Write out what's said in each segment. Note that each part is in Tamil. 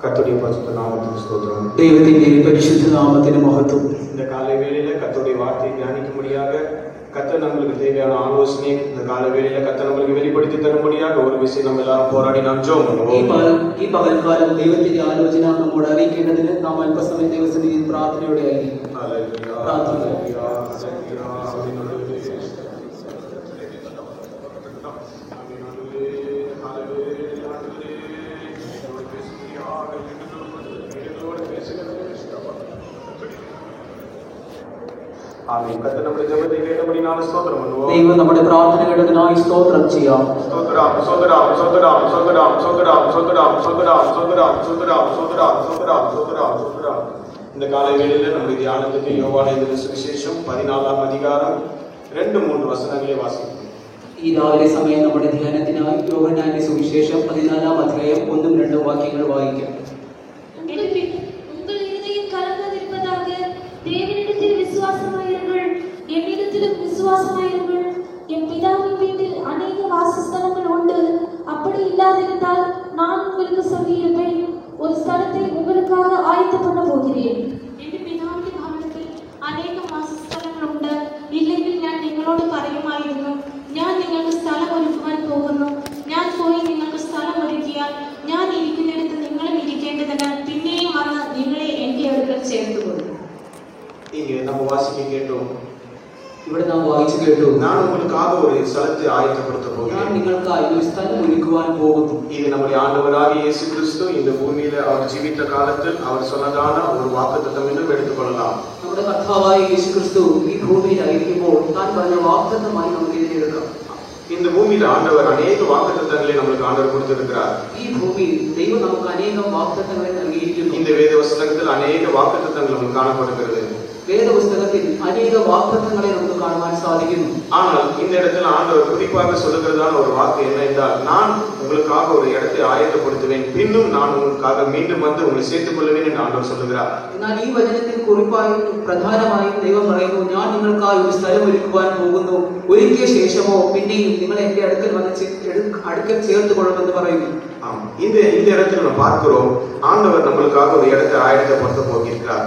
கர்த்தருடைய பரிசுத்த நாமத்துக்கு ஸ்தோத்திரம். ദൈവത്തിന്റെ പരിശുദ്ധ നാമത്തിന് മഹത്വം. இந்த காலை வேளையில கர்த்தருடைய வார்த்தையை தியானிக்கும்படியாக கர்த்தர் நம்மளுக்கு தேவையான ஆலோசனை இந்த கால வேளையில கர்த்தர் நம்மளுக்கு வெளிப்படுத்தி தரும்படியாக ஒரு விஷயம் நம்ம எல்லாரும் போராடி நாம் ஜெபம் பண்ணுவோம். ഈ പകൽക്കാലം ദൈവത്തിന്റെ ആലോചന നമ്മോട് അറിയിക്കേണ്ടതിന് നാം അല്പസമയം ദൈവസന്നിധിയിൽ പ്രാർത്ഥനയോടെ ആയിരിക്കും. ദൈവം നമ്മുടെ പ്രാർത്ഥന കേട്ടതിനായി സ്തോത്രം ചെയ്യാം. இந்த காலை வேளையில நம்முடைய தியானத்துக்கு யோவானேந்திர சுவிசேஷம் 14ஆம் அதிகாரம் 2-3 வசனங்களை வாசிப்போம். ഈ രാവിലെ സമയം നമ്മുടെ ധ്യാനത്തിനായി യോഹന്നാന്റെ സുവിശേഷം 14ആം അധ്യായം 1-2 വാക്യങ്ങൾ വായിക്കാം. தேவனிடத்தில் விசுவாசமாயிருங்கள், என்னிடத்திலும் விசுவாசமாயிருங்கள். என் பிதாவின் வீட்டில் அநேக வாசஸ்தலங்கள் உண்டு. அப்படி இல்லாதிருந்தால் நான் உங்களுக்கு சொல்லியிருப்பேன். ஒரு ஸ்தலத்தை உங்களுக்காக ஆயத்தம் பண்ண போகிறேன். എന്റെ പിതാവിന്റെ ഭവനത്തിൽ അനേകം വാസസ്ഥലങ്ങളുണ്ട്. ഇല്ലെങ്കിൽ ഞാൻ നിങ്ങളോട് പറയുമായിരുന്നു, ഞാൻ നിങ്ങൾക്ക് സ്ഥലം ഒരുക്കുവാൻ പോകുന്നു. ഞാൻ പോയി നിങ്ങൾക്ക് സ്ഥലം ഒരുക്കിയാൽ ഞാൻ ഇരിക്കുന്നിടത്ത് നിങ്ങളും ഇരിക്കേണ്ടതിന് പിന്നെയും വന്ന് നിങ്ങളെ എന്റെ അടുക്കൽ ചേർത്തുകൊള്ളും. இங்கே நம்ம வாசிக்க கேட்டோம். ഇവിടെ നാം വായിച്ചു കേട്ടു, நான் உங்களுக்காக ஒரு ஸ்தலத்தை ஆயத்தப்படுத்த ഞാൻ போகிறேன். നിങ്ങൾക്കായി ഒരു സ്ഥലം ഒരുക്കുവാൻ പോകുന്നു. இது நம்முடைய ஆண்டவராகிய இயேசு கிறிஸ்து இந்த பூமியில அவர் ஜீவித்த காலத்தில் அவர் சொன்னதான ஒரு வாக்குத்தத்தம் என்று எடுத்துக்கொள்ளலாம். നമ്മുടെ കർത്താവായ യേശു ക്രിസ്തു ഈ ഭൂമിയിലായിരിക്കുമ്പോൾ താൻ പറഞ്ഞ വാഗ്ദത്തമായി നമുക്ക് ഇതിനെ എടുക്കാം. இந்த பூமியில ஆண்டவர் அநேக வாக்குத்தத்தங்களை நம்மளுக்கு ஆண்டவர் கொடுத்திருக்கிறார். ഈ ഭൂമിയിൽ ദൈവം നമുക്ക് അനേകം വാഗ്ദത്തങ്ങളെ നൽകിയിരിക്കുന്നു. இந்த வேத வசனத்தில் அநேக வாக்குத்தத்தங்கள் நமக்கு காணப்படுகிறது. വേദപുസ്തകത്തിൽ അനേക വാഗ്ദത്തങ്ങളെ നമുക്ക് കാണുവാൻ സാധിക്കുന്നു. ஆனால் இந்த இடத்துல ஆண்டவர் குறிப்பாக சொல்லுகிறதான ஒரு வாக்கு என்ன என்றால், நான் உங்களுக்காக ஒரு இடத்தை ஆயத்தப்படுத்துவேன், பின்னும் நான் உங்களுக்காக மீண்டும் வந்து உங்களை சேர்த்துக் கொள்வேன் என்று ஆண்டவர் சொல்லுகிறார். എന്നാൽ ഈ വചനത്തിൽ കുറിപ്പായും പ്രധാനമായും ദൈവം പറയുന്നു, ഞാൻ നിങ്ങൾക്കായി ഒരു സ്ഥലം ഒരുക്കുവാൻ പോകുന്നു, ഒരുക്കിയ ശേഷമോ പിന്നെയും നിങ്ങളെ എന്റെ അടുക്കൽ വന്ന് അടുക്കൽ ചേർത്ത് കൊള്ളുമെന്ന് പറയുന്നു. இந்த இடத்துல நம்ம பார்க்கிறோம், ஆண்டவர் நம்மளுக்காக ஒரு இடத்தை ஆயத்தப்படுத்த போகிறார்.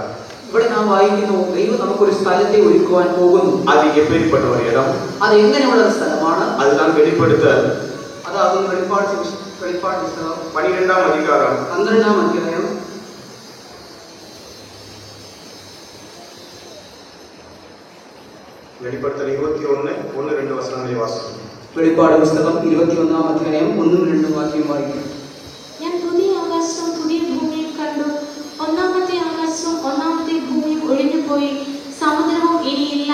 ഇവിടെ നാം വായിക്കുന്നു, ദൈവം നമുക്കൊരു സ്ഥലത്തെ ഒരുക്കുവാൻ പോകുന്നു. அது எப்படிப்பட்ட ஒரு இடம், അത് എങ്ങനെയുള്ള ഒരു സ്ഥലമാണ്, அதுதான் வெளிப்படுத்தல். അതാകുന്നു വെളിപ്പാട് പുസ്തകം 12ஆம் அதிகாரம் 12ആം അധ്യായം வெளிப்படுத்தல் 21:1-2 வசனங்களை வாசிப்போம். വെളിപ്പാട് പുസ്തകം 21ആം അധ്യായം 1-2 വാക്യം വായിക്കും. ഞാൻ പുതിയ ആകാശവും പുതിയ ഭൂമിയും കണ്ടു. ഒന്നാമത്തെ ആകാശവും ഒന്നാമത്തെ ഭൂമിയും ഒഴിഞ്ഞുപോയി, സമുദ്രവും ഇനിയില്ല.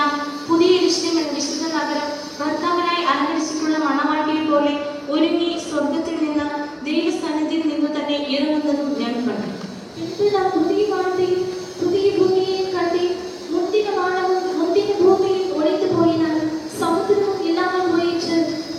പുതിയ യെരൂശലേം എന്ന വിശുദ്ധ നഗരം ഭർത്താവിനായി അലങ്കരിച്ചിട്ടുള്ള മണവാട്ടിയെ പോലെ ഒരുങ്ങി സ്വർഗത്തിൽ നിന്ന് ദൈവസന്നിധിയിൽ നിന്ന് തന്നെ ഇറങ്ങുന്നതും ഞാൻ കണ്ടു. പിന്നീട് ഞാൻ പുതിയ വാനത്തെയും പുതിയ ഭൂമിയെയും കണ്ടു. മുന്തിന വാനവും മുന്തിന ഭൂമിയും ഒഴിഞ്ഞു പോയിന, സമുദ്രവും ഇല്ലാതെ പോയിട്ട്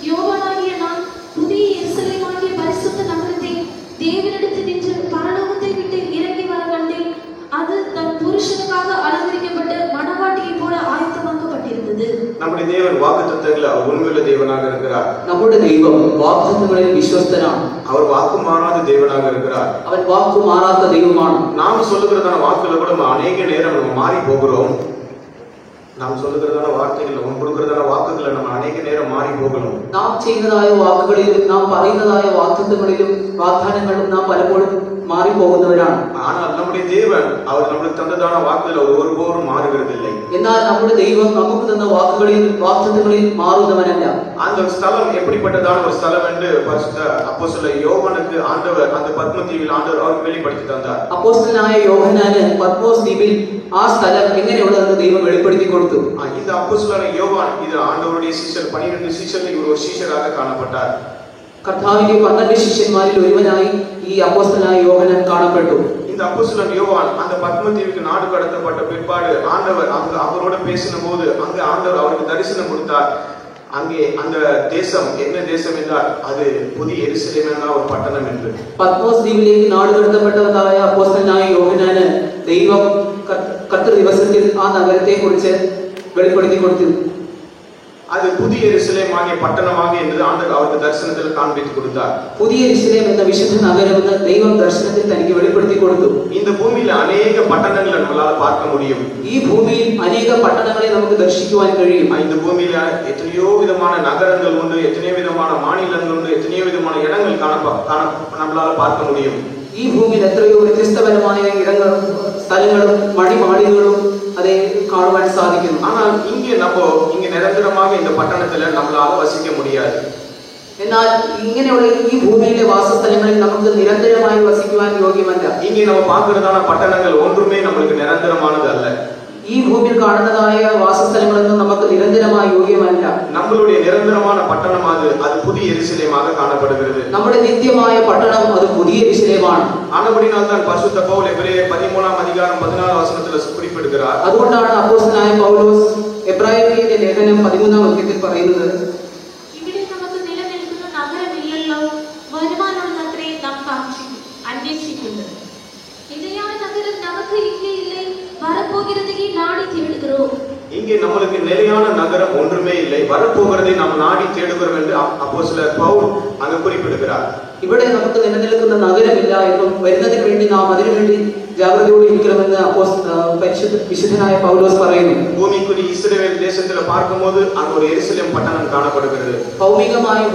യോവാനാകിയ നാം പുതിയ യെരൂശലേമാകിയ പരിശുദ്ധ നഗരത്തെ தேவனிடத்தில் நின்று பரலோகத்தை விட்டு இறங்கி வர கண்டேன். அது தன் புருஷனுக்காக அலங்கரிக்கப்பட்ட மணவாட்டியை போல ஆயத்தமாக்கப்பட்டிருந்தது. நம்முடைய தேவன் வாக்குத்தத்தங்களில் அவர் உண்மையுள்ள தேவனாக இருக்கிறார். നമ്മുടെ ദൈവം വാഗ്ദത്തങ്ങളിൽ വിശ്വസ്തനാണ്. அவர் வாக்கு மாறாத தேவனாக இருக்கிறார். അവൻ വാക്കു മാറാത്ത ദൈവമാണ്. நாம் சொல்லுகிறதான வாக்குல கூட நம்ம அநேக நேரம் நம்ம மாறி போகிறோம். நாம் சொல்லுகிறதான வார்த்தைகள் நம்ம கொடுக்கிறதான வாக்குகளை நம்ம அநேக நேரம் மாறி போகணும். നാം ചെയ്യുന്നതായ വാക്കുകളിലും നാം പറയുന്നതായ വാഗ്ദത്തങ്ങളിലും വാഗ്ദാനങ്ങളിലും നാം പലപ്പോഴും മാറിപ്പോകുന്നവരാണ്. ஆனால் நம்முடைய தேவன் அவர் நமக்கு தந்ததான வாக்குகள் அவர் ஒருபோதும் மாறுகிறதில்லை. എന്നാൽ നമ്മുടെ ദൈവം നമുക്ക് തന്ന വാക്കുകളിൽ വാഗ്ദത്തങ്ങളിൽ മാറുന്നവനല്ല. அந்த ஸ்தலம் எப்படிப்பட்டதான ஒரு ஸ்தலம் என்று பரிசுத்த அப்போஸ்தலன் யோவானுக்கு ஆண்டவர் அந்த பத்மதீவில் ஆண்டவர் அவருக்கு வெளிப்படுத்தி தந்தார். അപ്പോസ്തലനായ യോഹന്നാന് പത്മോസ് ദ്വീപിൽ ആ സ്ഥലം എങ്ങനെയുള്ളതെന്ന് ദൈവം വെളിപ്പെടുത്തി കൊടുത്തു. இந்த அப்போஸ்தலன் யோவான் இது ஆண்டவருடைய சீஷர் 12 சீஷரில் இவர் ஒரு சீஷராக காணப்பட்டார். കർത്താവിന്റെ 12 ശിഷ്യന്മാരിൽ ഒരുവനായി ഈ അപ്പോസ്തലനായ യോഹന്നാൻ കാണപ്പെട്ടു. இந்த அப்போஸ்தலன் யோவான் அந்த பத்மதீவுக்கு நாடு கடத்தப்பட்ட பிற்பாடு ஆண்டவர் அவரோட பேசின போது அங்க ஆண்டவர் அவருக்கு தரிசனம் கொடுத்தார். அங்கே அந்த தேசம் என்ன தேசம் என்றால் அது புதிய எருசலேம் என்ற ஒரு பட்டணம் என்று. പത്മോസ് ദ്വീപിലേക്ക് നാട് കടത്തപ്പെട്ടവനായ അപ്പോസ്തലനായ യോഹന്നാന് ദൈവം കർത്തൃ ദിവസത്തിൽ ആ നഗരത്തെ കുറിച്ച് വെളിപ്പെടുത്തി കൊടുത്തു. அது புதிய எருசலேம் ஆகிய பட்டணமாக என்று ஆண்டவர் அவருக்கு தரிசனத்தில் காண்பித்து கொடுத்தார். புதிய எருசலேம் என்ற விசுத்த நகரம் என்ற தெய்வம் தரிசனத்தில் தனக்கு வெளிப்படுத்தி கொடுத்து இந்த பூமியில அநேக பட்டணங்களை நம்மளால பார்க்க முடியும். ഈ ഭൂമിയിൽ അനേക പട്ടണങ്ങളെ നമുക്ക് ദർശിക്കുവാൻ കഴിയും. இந்த பூமியில எத்தனையோ விதமான நகரங்கள் உண்டு, எத்தனையோ விதமான மாநிலங்கள் உண்டு, எத்தனையோ விதமான இடங்கள் நம்மளால பார்க்க முடியும். ഈ ഭൂമിയിൽ എത്രയോ വ്യത്യസ്തപരമായ ഇടങ്ങളും സ്ഥലങ്ങളും മണിമാളികളും அதை കാണുവാൻ സാധിക്കുന്നു. ஆனால் இங்க நிரந்தரமாக இந்த பட்டணத்துல நம்மளால வசிக்க முடியாது. എന്നാൽ ഇങ്ങനെയുള്ള ഈ ഭൂമിയിലെ വാസസ്ഥലങ്ങളിൽ നമുക്ക് നിരന്തരമായി വസിക്കുവാൻ യോഗ്യമല്ല. இங்கே நம்ம பார்க்கிறதான பட்டணங்கள் ஒன்றுமே நமக்கு நிரந்தரமானது அல்ல. ഈ ഭൂമിയിൽ കാണുന്നതായ വാസസ്ഥലങ്ങളൊന്നും നമുക്ക് നിരന്തരമായി യോഗ്യമല്ല. நம்மளுடைய நிரந்தரமான பட்டணம் அது புதிய எருசலேமாக காணப்படுகிறது. നമ്മുടെ നിത്യമായ പട്ടണം അത് പുതിയ യെരൂശലേമാണ്. ஆனபடியால் தான் பரிசுத்த பவுல் எபிரேயர் 13 அதிகாரம் 14 வசனத்தில் குறிப்பிடுகிறார். അതുകൊണ്ടാണ് അപ്പോസ്തലനായ പൗലോസ് എബ്രായർക്കെഴുതിയ ലേഖനം 13 വാക്യത്തിൽ പറയുന്നത്, ഇവിടെ നമുക്ക് നിലനിൽക്കുന്ന നഗരമില്ലല്ലോ, വരുവാനുള്ളത്രേ നാം അന്വേഷിക്കുന്നത്. நிலையான நகரம் நமக்கு இங்கே இல்லை, வரப்போகிறதை நாடி தேடுகிறோம். இங்கே நம்மளுக்கு நிலையான நகரம் ஒன்றுமே இல்லை, வரப்போகிறதை நாம் நாடி தேடுகிறோம் என்று அப்போஸ்தலர் பவுல் அங்கு குறிப்பிடுகிறார். ഇവിടെ നമുക്ക് നിലനിൽക്കുന്ന നഗരമില്ല എന്നും വരുന്നതിന് വേണ്ടി നാം അതിനുവേണ്ടി ജാഗ്രതയോടെ ഇരിക്കണമെന്ന് വിശുദ്ധനായ പൗലോസ് പറയുന്നു. பூமிக்குரிய இஸ்ரவேல் தேசத்துல பார்க்கும்போது அங்க ஒரு எருசலேம் பட்டணம் காணப்படுகிறது. ഭൗമികമായി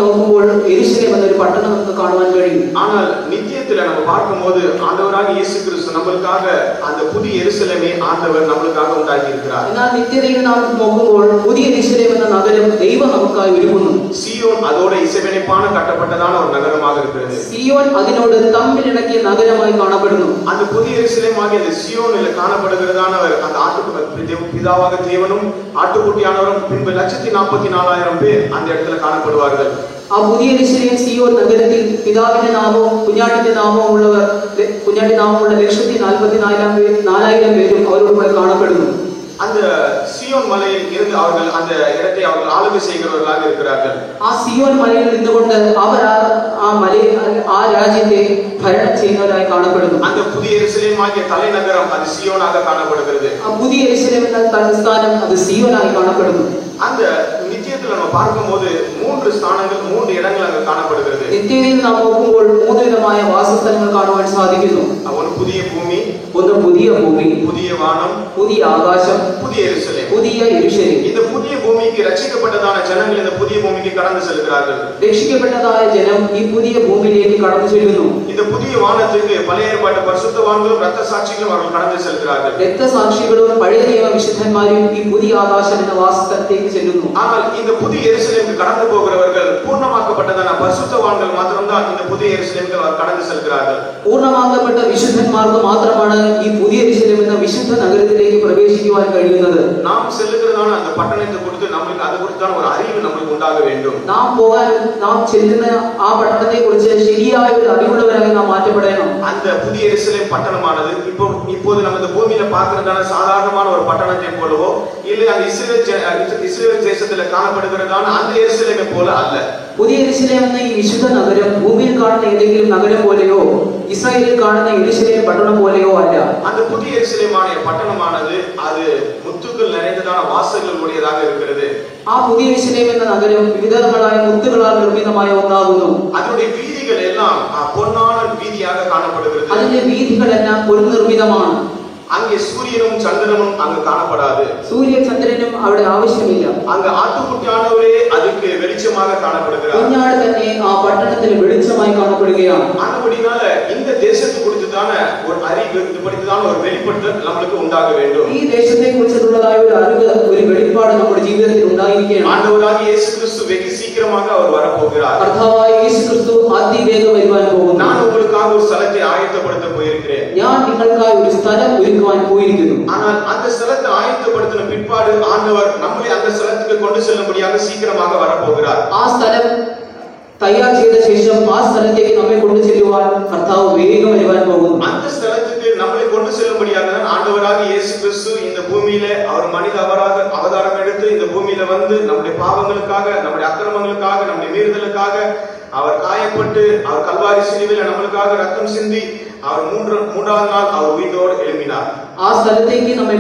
നോക്കുമ്പോൾ യെരൂശലേം എന്നൊരു പട്ടണം നമുക്ക് കാണുവാൻ കഴിയും. ஆனால் நித்தியத்துல நம்ம பார்க்கும்போது ஆண்டவராகிய இயேசு கிறிஸ்து நமக்காக அந்த புதிய எருசலேமை ஆண்டவர் நமக்காக உண்டாக்கி இருக்கிறார். എന്നാൽ നിത്യതയിൽ നാം നോക്കുമ്പോൾ പുതിയ യെരൂശലേം എന്ന നഗരം ദൈവം നമുക്കായി ഒരുക്കുന്നു. സിയോൻ அதோட இசைவினைப்பான கட்டப்பட்டதான ஒரு நகரமாக இருக்கிறது. സിയോൻ അതിനോട് തമ്മിലിണക്കിയ നഗരമായി കാണപ്പെടുന്നു. அந்த புதிய எருசலேம் ஆகிய அந்த சியோனில் காணப்படுகிறதானவர் அந்த பிதாவாக தேவனும் ஆட்டுக்குட்டியானவரும் பின்பு 144,000 பேர் அந்த இடத்துல காணப்படுவார்கள். ആ പുതിയ യെരൂശലേം സിയോൻ നഗരത്തിൽ പിതാവിന്റെ നാമവും കുഞ്ഞാട്ടിന്റെ നാമവും ഉള്ള 144,000 പേരും അവരോട് കാണപ്പെടുന്നു. அந்த சியோன் மலையில் இருந்து அவர்கள் அந்த இடத்தை அவர்கள் ஆளுகை செய்கிறவர்களாக இருக்கிறார்கள். ആ സിയോൻ മലയിൽ നിന്നുകൊണ്ട് അവർ ആ രാജ്യത്തെ ഭരണം ചെയ്യുന്നവരായി കാണപ്പെടുന്നു. அந்த புதிய எருசலேம் ஆகிய தலைநகரம் அது சியோனாக காணப்படுகிறது. ആ പുതിയ യെരൂശലേം എന്ന തലസ്ഥാനം അത് സിയോനായി കാണപ്പെടുന്നു. அந்த நித்தியத்தில் நம்ம பார்க்கும்போது 3 இடங்கள் அங்க காணப்படுகிறது. നിത്യതയിൽ നാം നോക്കുമ്പോൾ 3 വിധമായ വാസസ്ഥലങ്ങൾ കാണുവാൻ സാധിക്കുന്നു. ഒന്ന് പുതിയ ഭൂമി, ഒന്ന് പുതിയ ഭൂമി, புதிய வானம், പുതിയ ആകാശം, புதிய எருசலேம். പുതിയ യെരൂശലേം. இந்த புதிய பூமிக்கு ரட்சிக்கப்பட்டதான ஜனங்கள் இந்த புதிய பூமிக்கு கடந்து செல்கிறார்கள். രക്ഷിക്കപ്പെട്ടതായ ജനം ഈ പുതിയ ഭൂമിയിലേക്ക് കടന്നു ചെല്ലുന്നു. இந்த புதிய வானத்துக்கு பழைய ஏற்பாட்டு பரிசுத்தவான்களும் இரத்த சாட்சிகளும் அவர்கள் கடந்து செல்கிறார்கள். രക്തസാക്ഷികളും പഴയ നിയമ വിശുദ്ധന്മാരും ഈ പുതിയ ആകാശം എന്ന വാസസ്ഥലത്തേക്ക് ചെല്ലുന്നു. ஆனால் இந்த புதிய எருசலேமுக்கு கடந்து போகிறவர்கள் பூர்ணமாக்கப்பட்டதான பரிசுத்தவான்கள் மாத்திரம்தான் இந்த புதிய எருசலேமுக்கு அவர் கடந்து செல்கிறார்கள். പൂർണ്ണമാക്കപ്പെട്ട വിശുദ്ധന്മാർക്ക് മാത്രമാണ് ഈ പുതിയ യെരൂശലേം എന്ന വിശുദ്ധ നഗരത്തിലേക്ക് പ്രവേശിക്കുവാൻ കഴിയുന്നത്. நாம் செல்லுகிறதான அந்த பட்டணத்தை குறித்து நமக்கு அது குறித்தான ஒரு அறிவு நமக்கு உண்டாக வேண்டும். നാം ചെല്ലുന്ന ആ പട്ടണത്തെ കുറിച്ച് ശരിയായ ഒരു അറിവുള്ളവരായി നാം മാറ്റപ്പെടണം. அந்த புதிய எருசலேம் பட்டணமானது இப்போது நம்ம இந்த பூமியில பார்க்கிறதான சாதாரணமான ஒரு பட்டணத்தை போலவோ இல்லை அந்த இஸ்ரேல் தேசத்துல காணப்படுகிறதான அந்த எருசலேமை போல அல்ல. പുതിയ യെരൂശലേം എന്ന ഈ വിശുദ്ധ നഗരം ഭൂമിയിൽ കാണുന്ന ഏതെങ്കിലും നഗരം പോലെയോ ഇസ്രായേലിൽ കാണുന്ന യെരൂശലേം പട്ടണം പോലെയോ അല്ല. அந்த புதிய எருசலேமான பட்டணமானது அது முத்துக்கள் நிறைந்ததான வாசல்கள் உடையதாக இருக்கிறது. ആ പുതിയ യെരൂശലേം എന്ന നഗരം വിവിധങ്ങളായ മുത്തുകളാൽ നിർമ്മിതമായ ഒന്നാകുന്നു. அதனுடைய வீதிகள் எல்லாம் பொன்னான வீதியாக காணப்படுகிறது. അതിന്റെ വീഥികളെല്ലാം പൊൻനിർമ്മിതമാണ്. அங்கே சூரியனும் சந்திரனும் அங்கு காணப்படாது. സൂര്യൻ ചന്ദ്രനും അവിടെ ആവശ്യമില്ല. அங்க ஆட்டுக்குட்டியானவரே அதுக்கு வெளிச்சமாக காணப்படுகிறார். കുഞ്ഞാട് തന്നെ ആ പട്ടണത്തിന് വെളിച്ചമായി കാണപ്പെടുകയാണ്. ஆனபடினால இந்த தேசத்தை குறித்துதான ஒரு அறிவு, இது படித்ததான ஒரு வெளிப்படுத்தல் நமக்கு உண்டாக வேண்டும். ഈ ദേശത്തെ കുറിച്ചുള്ളതായ ഒരു അറിവ്, ഒരു വെളിപ്പാട് നമ്മുടെ ജീവിതത്തിൽ ഉണ്ടായിരിക്കണം. ஆண்டவராகிய இயேசு கிறிஸ்து வெகு சீக்கிரமாக அவர் வரப்போகிறார். കർത്താവായ യേശു ക്രിസ്തു അതിവേഗം വരുവാൻ പോകുന്നു. நான் உங்களுக்காக ஒரு ஸ்தலத்தை ஆயத்தப்படுத்த போயிருக்கிறேன். ഞാൻ നിങ്ങൾക്കായി ഒരു സ്ഥലം ഒരുക്കുവാൻ പോയിരിക്കുന്നു. ஆனால் அந்த ஸ்தலத்தை ஆயத்தப்படுத்தின பிற்பாடு ஆண்டவர் நம்மை அந்த ஸ்தலத்துக்கு கொண்டு செல்லும்படியாக சீக்கிரமாக வரப்போகிறார். ആ സ്ഥലം തയ്യാർ ചെയ്ത ശേഷം ആ സ്ഥലത്തേക്ക് നമ്മെ കൊണ്ടു ചെല്ലുവാൻ കർത്താവ് വേഗം വരുവാൻ പോകുന്നു. அந்த ஸ்தலத்துக்கு நம்மை கொண்டு செல்லும்படியாக ஆண்டவராகிய இயேசு கிறிஸ்து இந்த பூமியிலே அவர் மனித அவதாரம் எடுத்து இந்த பூமியில வந்து நம்முடைய பாவங்களுக்காக, நம்முடைய அக்கிரமங்களுக்காக, நம்முடைய மீறுதலுக்காக அவர் காயப்பட்டு அவர் கல்வாரி சிலுவையில் நம்மளுக்காக ரத்தம் சிந்தி அவர் மூன்றாவது நாள் அவர் உயிரோடு எழும்பினார். ആ സ്ഥലത്തേക്ക് നമ്മെ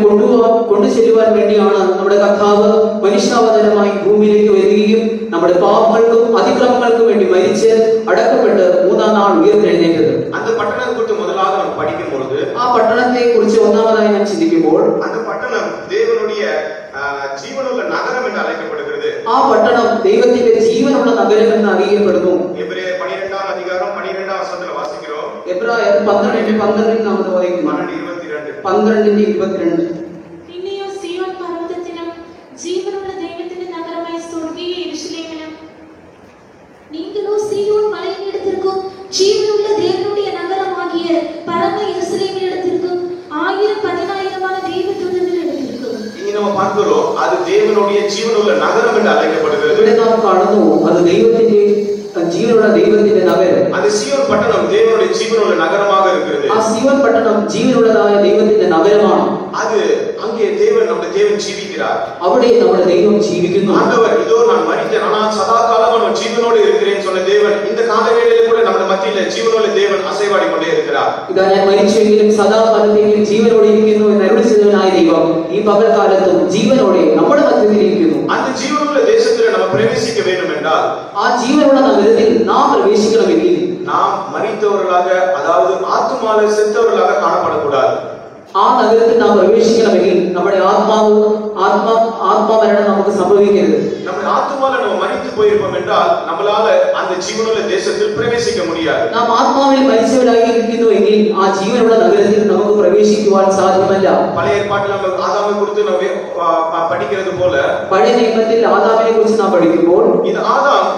കൊണ്ടുചെല്ലുവാൻ വേണ്ടിയാണ് നമ്മുടെ കർത്താവ് മനുഷ്യാവതാരമായി ഭൂമിയിലേക്ക് വരികയും നമ്മുടെ പാപങ്ങൾക്കും അതിക്രമങ്ങൾക്കും വേണ്ടി മരിച്ച് അടക്കപ്പെട്ട് മൂന്നാം നാൾ ഉയർത്തെഴുന്നേറ്റത്. அந்த பட்டணத்தை குறித்து முதலாக நாம் படிக்கும் பொழுது ആ പട്ടണത്തെ കുറിച്ച് ഒന്നാമതായി നാം ചിന്തിക്കുമ്പോൾ அந்த பட்டணம் தேவனுடைய ஜீவனுள்ள நகரம் என்று அழைக்கப்படுகிறது. ആ പട്ടണം ദൈവത്തിന്റെ ജീവനുള്ള നഗരം എന്ന് അറിയപ്പെടുന്നു. எபிரேயர் 12-ാം அதிகாரம் 12-ാം വചനത്തിൽ വാസിக்கிறோம். എബ്രായർ 12:12 നാം വായിക്കുന്നു. 12:22. പിന്നെയോ സിയോൻ പർവ്വതത്തിലും ജീവനുള്ള ദൈവത്തിന്റെ നഗരമായ സ്വർഗീയ യെരൂശലേമിലും நீங்களோ சீயோன் மலையினிடத்திற்கும் ஜீவனுள்ள தேவனுடைய நகரமாகிய பரம எருசலேமினிடத்திற்கும் 1000-10,000 தேவ தூதர்களிடத்திற்கும். இங்கே நம்ம பார்க்கிறோம் அது தேவனுடைய ஜீவனுள்ள நகரம் என்று அழைக்கப்படுகிறது. ഇവിടെ നാം കാണുന്നു അത് ദൈവത്തിന്റെ ജീവനുള്ള ദൈവത്തിന്റെ നഗരം. அந்த சீயோன் பட்டணம் தேவனுடைய ஜீவனுள்ள நகரமாக இருக்கிறது. ആ സീയോൻ പട്ടണം ജീവനുള്ളതായ ദൈവത്തിന്റെ നഗരമാണ്. அது அங்கே தேவன் நம்முடைய தேவன் ஜீவிக்கிறார். അവിടെ നമ്മുടെ ദൈവം ജീവിക്കുന്നു. ஆண்டவர் இதோ நான் மரித்தேன் ஆனால் சதா காலமும் நான் ஜீவனோடு இருக்கிறேன் சொன்ன தேவன் இந்த காலவேளையிலே கூட നമ്മുടെ மத்தியில ஜீவனுள்ள தேவன் அசைவாடி கொண்டே இருக்கிறார். ഇതാ ഞാൻ മരിച്ചെങ്കിലും സദാകാലത്തേക്കും ജീവനോടെ ഇരിക്കുന്നു എന്ന് അരുളിച്ചെയ്തവനായ ദൈവം ഈ പകൽക്കാലത്തും ജീവനോടെ നമ്മുടെ മധ്യത്തിൽ ഇരിക്കുന്നു. அந்த ஜீவனுள்ள தேசத்திலே நம்ம பிரவேசிக்க வேண்டும் என்றால் ആ ജീവനുള്ള നഗരത്തിൽ നാം പ്രവേശിക്കണമെങ്കിൽ நாம் மரித்தவர்களாக அதாவது ஆத்துமால செத்தவர்களாக காணப்படக்கூடாது. ആ നഗരത്തിൽ നാം പ്രവേശിക്കണമെങ്കിൽ നമ്മുടെ ആത്മാമരണം നമുക്ക് സംഭവിക്കരുത്. നമ്മുടെ ആത്മാവിൽ நம்ம மரித்து போயிருப்போம் என்றால் நம்மளால அந்த ஜீவனுள்ள தேசத்தில் பிரவேசிக்க முடியாது. നാം ആത്മാവിൽ മരിച്ചവരായി ഇരിക്കുന്നുവെങ്കിൽ ആ ജീവനുള്ള നഗരത്തിൽ നമുക്ക് പ്രവേശിക്കുവാൻ സാധ്യമല്ല. பழைய ஏற்பாட்டில் நம்ம ஆதாமை குறித்து நம்ம படிக்கிறது போல പഴയ നിയമത്തിൽ ആദാമിനെ കുറിച്ച് നാം പഠിക്കുമ്പോൾ இது ஆதாம்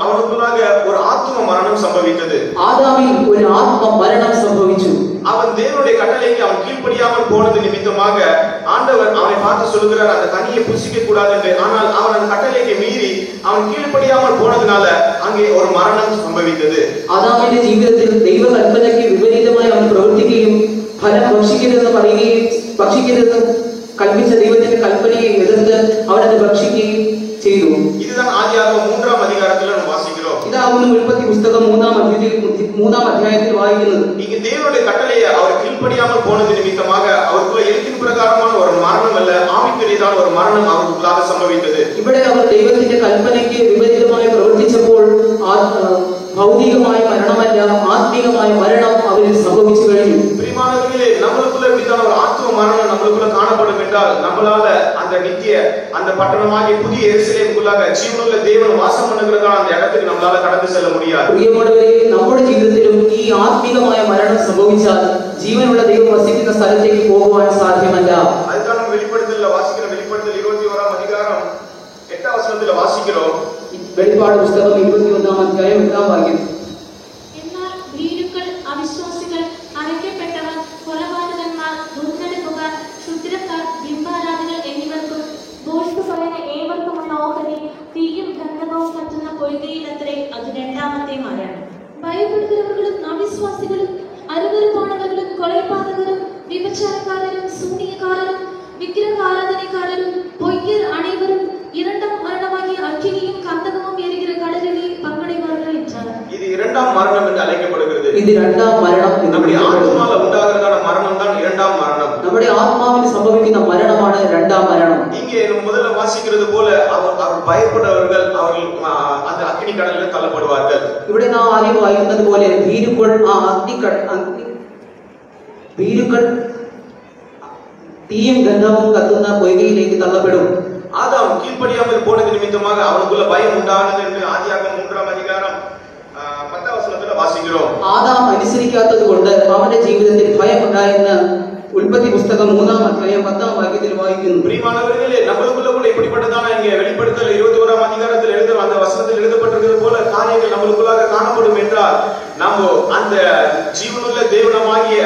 அவனுக்குள்ளாக ஒரு ஆத்ம மரணம் சம்பவித்தது. ആദാമിൽ ഒരു ആത്മമരണം സംഭവിച്ചു. அவன் தேவனுடைய கட்டளைக்கு அவன் கீழ்ப்படியாமல் போனது நிமித்தமாக ஆண்டவர் அவனை பார்த்து சொல்லுகிறார் அந்த கனியை புசிக்க கூடாது என்று. ஆனால் அவன் அந்த கட்டளைக்கு மீறி அவன் கீழ்ப்படியாமல் போனதுனால அங்கே ஒரு மரணம் சம்பவித்தது. ആദാമിന്റെ ജീവിതത്തിൽ ദൈവകൽപ്പനയ്ക്ക് വിപരീതമായി അവൻ പ്രവർത്തിക്കുകയും ഫലം ഭക്ഷിക്കരുതെന്ന് പറയുകയും ഭക്ഷിക്കരുതെന്ന് കൽപ്പിച്ച ദൈവത്തിന്റെ കൽപ്പനയെ എതിർത്ത് അവനത് ഭക്ഷിക്കുകയും ചെയ്തു. இதுதான் ஆதியாகமம் 3-ாம் அதிகாரத்தில் நாம் வாசிக்கிறோம். ഇതാകുന്നു ഉൽപ്പത്തി പുസ്തകം 3-ാം അധ്യായത്തിൽ വായിക്കുന്നത്. இங்கு தேவனுடைய கட்டளையை அவர் கீழ்ப்படியாமல் போனது நிமித்தமாக அவருக்குள்ள எழுத்தின் பிரகாரமான ஒரு மரணம் அல்ல ஆவிக்குரியதான ஒரு மரணம் அவருக்குள்ளாக சம்பவித்தது. ഇവിടെ അവർ ദൈവത്തിന്റെ കൽപ്പനയ്ക്ക് വിപരീതമായി പ്രവർത്തിച്ചപ്പോൾ ഭൗതികമായ മരണമല്ല ആത്മീകമായ മരണം അവരിൽ സംഭവിച്ചു കഴിഞ്ഞു. பிரியமானவர்களே நம்மளுக்குள்ள இப்படியான ஒரு ஆத்ம மரணம் நம்மளுக்குள்ள காணப்படும் என்றால் நம்மளால அந்த நித்திய அந்த பட்டணமாகிய புதிய எருசலேமுக்குள்ளாக ஜீவனுள்ள தேவன் வாசம் பண்ணுகிறதான அந்த இடத்துக்கு நம்மளால கடந்து செல்ல முடியாது. പ്രിയമുള്ളവരെ നമ്മുടെ ജീവിതത്തിലും ഈ ആത്മീകമായ മരണം സംഭവിച്ചാൽ ജീവനുള്ള ദൈവം വസിക്കുന്ന സ്ഥലത്തേക്ക് പോകുവാൻ സാധ്യമല്ല. அதுதான் நம்ம வெளிப்படுத்தல்ல வாசிக்கிறோம். வெளிப்படுத்தல் 21-ாம் அதிகாரம் 8-ாம் வசனத்துல வாசிக்கிறோம். വെളിപ്പാട് പുസ്തകം 21-ാം അധ്യായം 8-ാം വാക്യം. എന്നാൽ ഭീരുക്കൾ, അവിശ്വാസികൾ, അരയ്ക്കപ്പെട്ടവർ, കൊലപാതകന്മാർ, ദുർനടപ്പുകാർ, ക്ഷുദ്രക്കാർ, ബിംബാരാധികൾ എന്നിവർക്കും ദോഷം പറയുന്ന ഏവർക്കുമുള്ള ഓഹരി തീയും ഗന്ധകവും കത്തുന്ന പൊയ്കയിലത്രേ അത് രണ്ടാമത്തെ മരണം. ഭയപ്പെടുത്തുന്നവர்களும் അവിശ്വാസികളും അരുവരുപ്പാണവர்களுം കൊലപാതകരും விபச்சாரக்காரரும் சூனியக்காரரும் விக்கிரக ஆராதனைக்காரரும் பொய்யர் அனைவரும் இரண்டாம் மரணமாகிய அக்கினியும் கந்தகமும் எரிகிற கடலிலே பங்கடைவார்கள் என்றார். இது இரண்டாம் மரணம் என்று அழைக்கப்படுகிறது. இது இரண்டாம் மரணம். நம்முடைய ஆத்மால உண்டாகிறதான மரணம் தான் இரண்டாம் மரணம். നമ്മുടെ ആത്മാവിൽ സംഭവിക്കുന്ന മരണമാണ് രണ്ടാം മരണം. இங்கே முதல்ல வாசிக்கிறது போல அவர் பயப்படுறவர்கள் அவர்கள் அந்த அக்னி கடலில் தள்ளப்படுவார்கள். ഇവിടെ നാം ആദ്യം വായിക്കുന്നത് പോലെ ഭീരുക്കൾ തീയും ഗന്ധവും കത്തുന്ന പൊയ്കയിലേക്ക് തള്ളപ്പെടും. ஆதாம் கீழ்ப்படியாமல் போனது நிமித்தமாக அவனுக்குள்ள பயம் உண்டானது என்று ஆதியாகமம் 3-ாம் அதிகாரம் 10-ாம் வசனத்துல வாசிக்கிறோம். ആദാം അനുസരിക്കാത്തത് കൊണ്ട് അവന്റെ ജീവിതത്തിൽ ഭയം ഉണ്ടായെന്ന് ഉൽപ്പത്തി പുസ്തകം 3-ാം അധ്യായം 10-ാം വാക്യത്തിൽ വായിക്കുന്നു. பிரியமானவர்களே நமக்குள்ள கூட இப்படிப்பட்டதான இங்கே வெளிப்படுத்தல் 21-ாம் அதிகாரத்தில் எழுத அந்த வசனத்தில் எழுதப்பட்டிருக்கிறது போல காரியங்கள் நமக்குள்ளாக காணப்படும் என்றால் நம்ம அந்த ஜீவனுள்ள தேவனமாகிய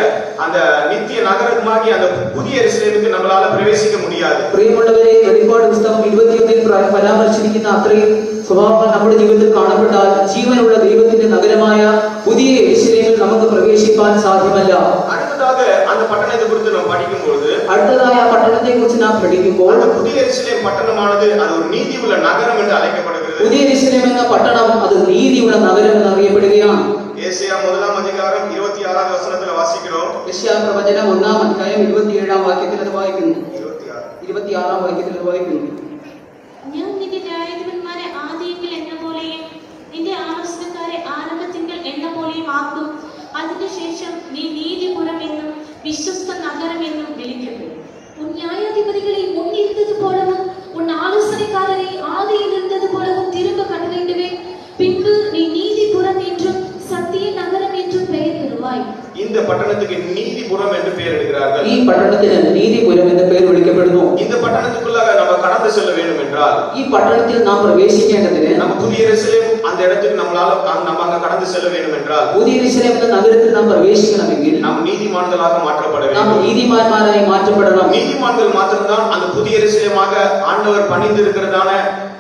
அந்த நித்திய நகரமாகிய அந்த புதிய எருசலேமுக்கு நம்மளால பிரவேசிக்க முடியாது. പ്രിയമുള്ളവരെ, വെളിപ്പാട് പുസ്തകം 21-ൽ പരാമർശിച്ചിരിക്കുന്ന അത്രയും സ്വഭാവങ്ങൾ നമ്മുടെ ജീവിതത്തിൽ കാണപ്പെട്ടാൽ ജീവനുള്ള ദൈവത്തിന്റെ നഗരമായ പുതിയ യെരൂശലേമിൽ നമുക്ക് പ്രവേശിക്കാൻ സാധ്യമല്ല. அடுத்ததாக அந்த பட்டணத்தை குறித்து நாம் படிக்கும்போது അടുത്തതായ ആ പട്ടണത്തെ കുറിച്ച് നാം പഠിക്കുമ്പോൾ அந்த புதிய எருசலேம் பட்டணமானது அது ஒரு நீதியுள்ள நகரம் என்று அழைக்கப்படுகிறது. പുതിയ യെരൂശലേം എന്ന പട്ടണം അത് നീതിയുടെ നഗരം എന്ന് അറിയപ്പെടുകയാണ്. ஏசாயா 1-ാം അധികാരം 26-ാം വചനത്തിൽ വായിக்கிறோം. യെശയ്യാ പ്രവചനം 1-ാം അധ്യായം 27-ാം വാക്യത്തിൽ അത് വായിക്കുന്നു. 26-ാം വാക്യത്തിൽ അത് വായിക്കുന്നു. ഞാൻ നിന്റെ ന്യായാധിപന്മാരെ ആദിയിൽ എന്ന പോലെയും നിന്റെ ആവർത്തനക്കാരെ ആരംഭത്തിങ്കൽ എന്ന പോലെയും ആക്കും. അതിനുശേഷം നീ നീതിപുരം എന്നും വിശ്വസ്ത നഗരം എന്നും വിളിക്കപ്പെടും. உன் நியாயாதிபதிகளை முன் இருந்தது போலவும் உன் ஆலோசனைக்காரரை ஆதியில் இருந்தது போலவும் திரும்ப கட்டளையிடுவேன். பின்பு நீ நீதிபுரம் என்றும் சத்திய நகரம் என்றும் பெயர் பெறுவாய். இந்த பட்டணத்துக்கு நீதிபுரம் என்று பெயர் எடுக்கிறார்கள். ഈ പട്ടണത്തിന് നീതിപുരം എന്ന പേര് വിളിക്കപ്പെടുന്നു. இந்த பட்டணத்துக்குள்ளாக நம்ம கடந்து செல்ல வேண்டும் என்றால் ഈ പട്ടണത്തിൽ നാം പ്രവേശിക്കേണ്ടതിന് நம்ம புதிய യെരൂശലേம் அந்த இடத்துக்கு நம்ம அங்க கடந்து செல்ல வேண்டும் என்றால் പുതിയ യെരൂശലേം എന്ന നഗരത്തിൽ നാം പ്രവേശിക്കണമെങ്കിൽ நாம் நீதிமான்களாக மாற்றப்பட നാം வேண்டும். നീതിമാന്മാരായി മാറ്റപ്പെടണം. நீதிமான்கள் மாத்திரம்தான் அந்த புதிய യെരൂശലേமாக ஆண்டவர் பணிந்து இருக்கிறதான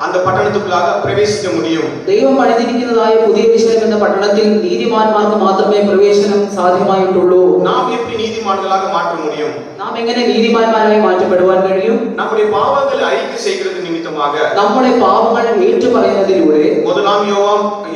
அந்த பட்டணத்துக்குள்ளாக பிரவேசிக்க முடியும். ദൈവം പണിതിരിക്കുന്നതായ പുതിയ യെരൂശലേം എന്ന പട്ടണത്തിൽ നീതിമാന്മാർക്ക് മാത്രമേ പ്രവേശനം സാധ്യമായിട്ടുള്ളൂ. நாம் எப்படி நீதிமான்களாக மாற்ற முடியும்? നാം എങ്ങനെ നീതിമാന്മാരായി മാറ്റപ്പെടുവാൻ കഴിയും? நம்முடைய பாவங்களை அறிக்கை செய்கிறது நிமித்தமாக നമ്മുടെ പാപങ്ങൾ ഏറ്റുപറയുന്നതിലൂടെ. 1-ാം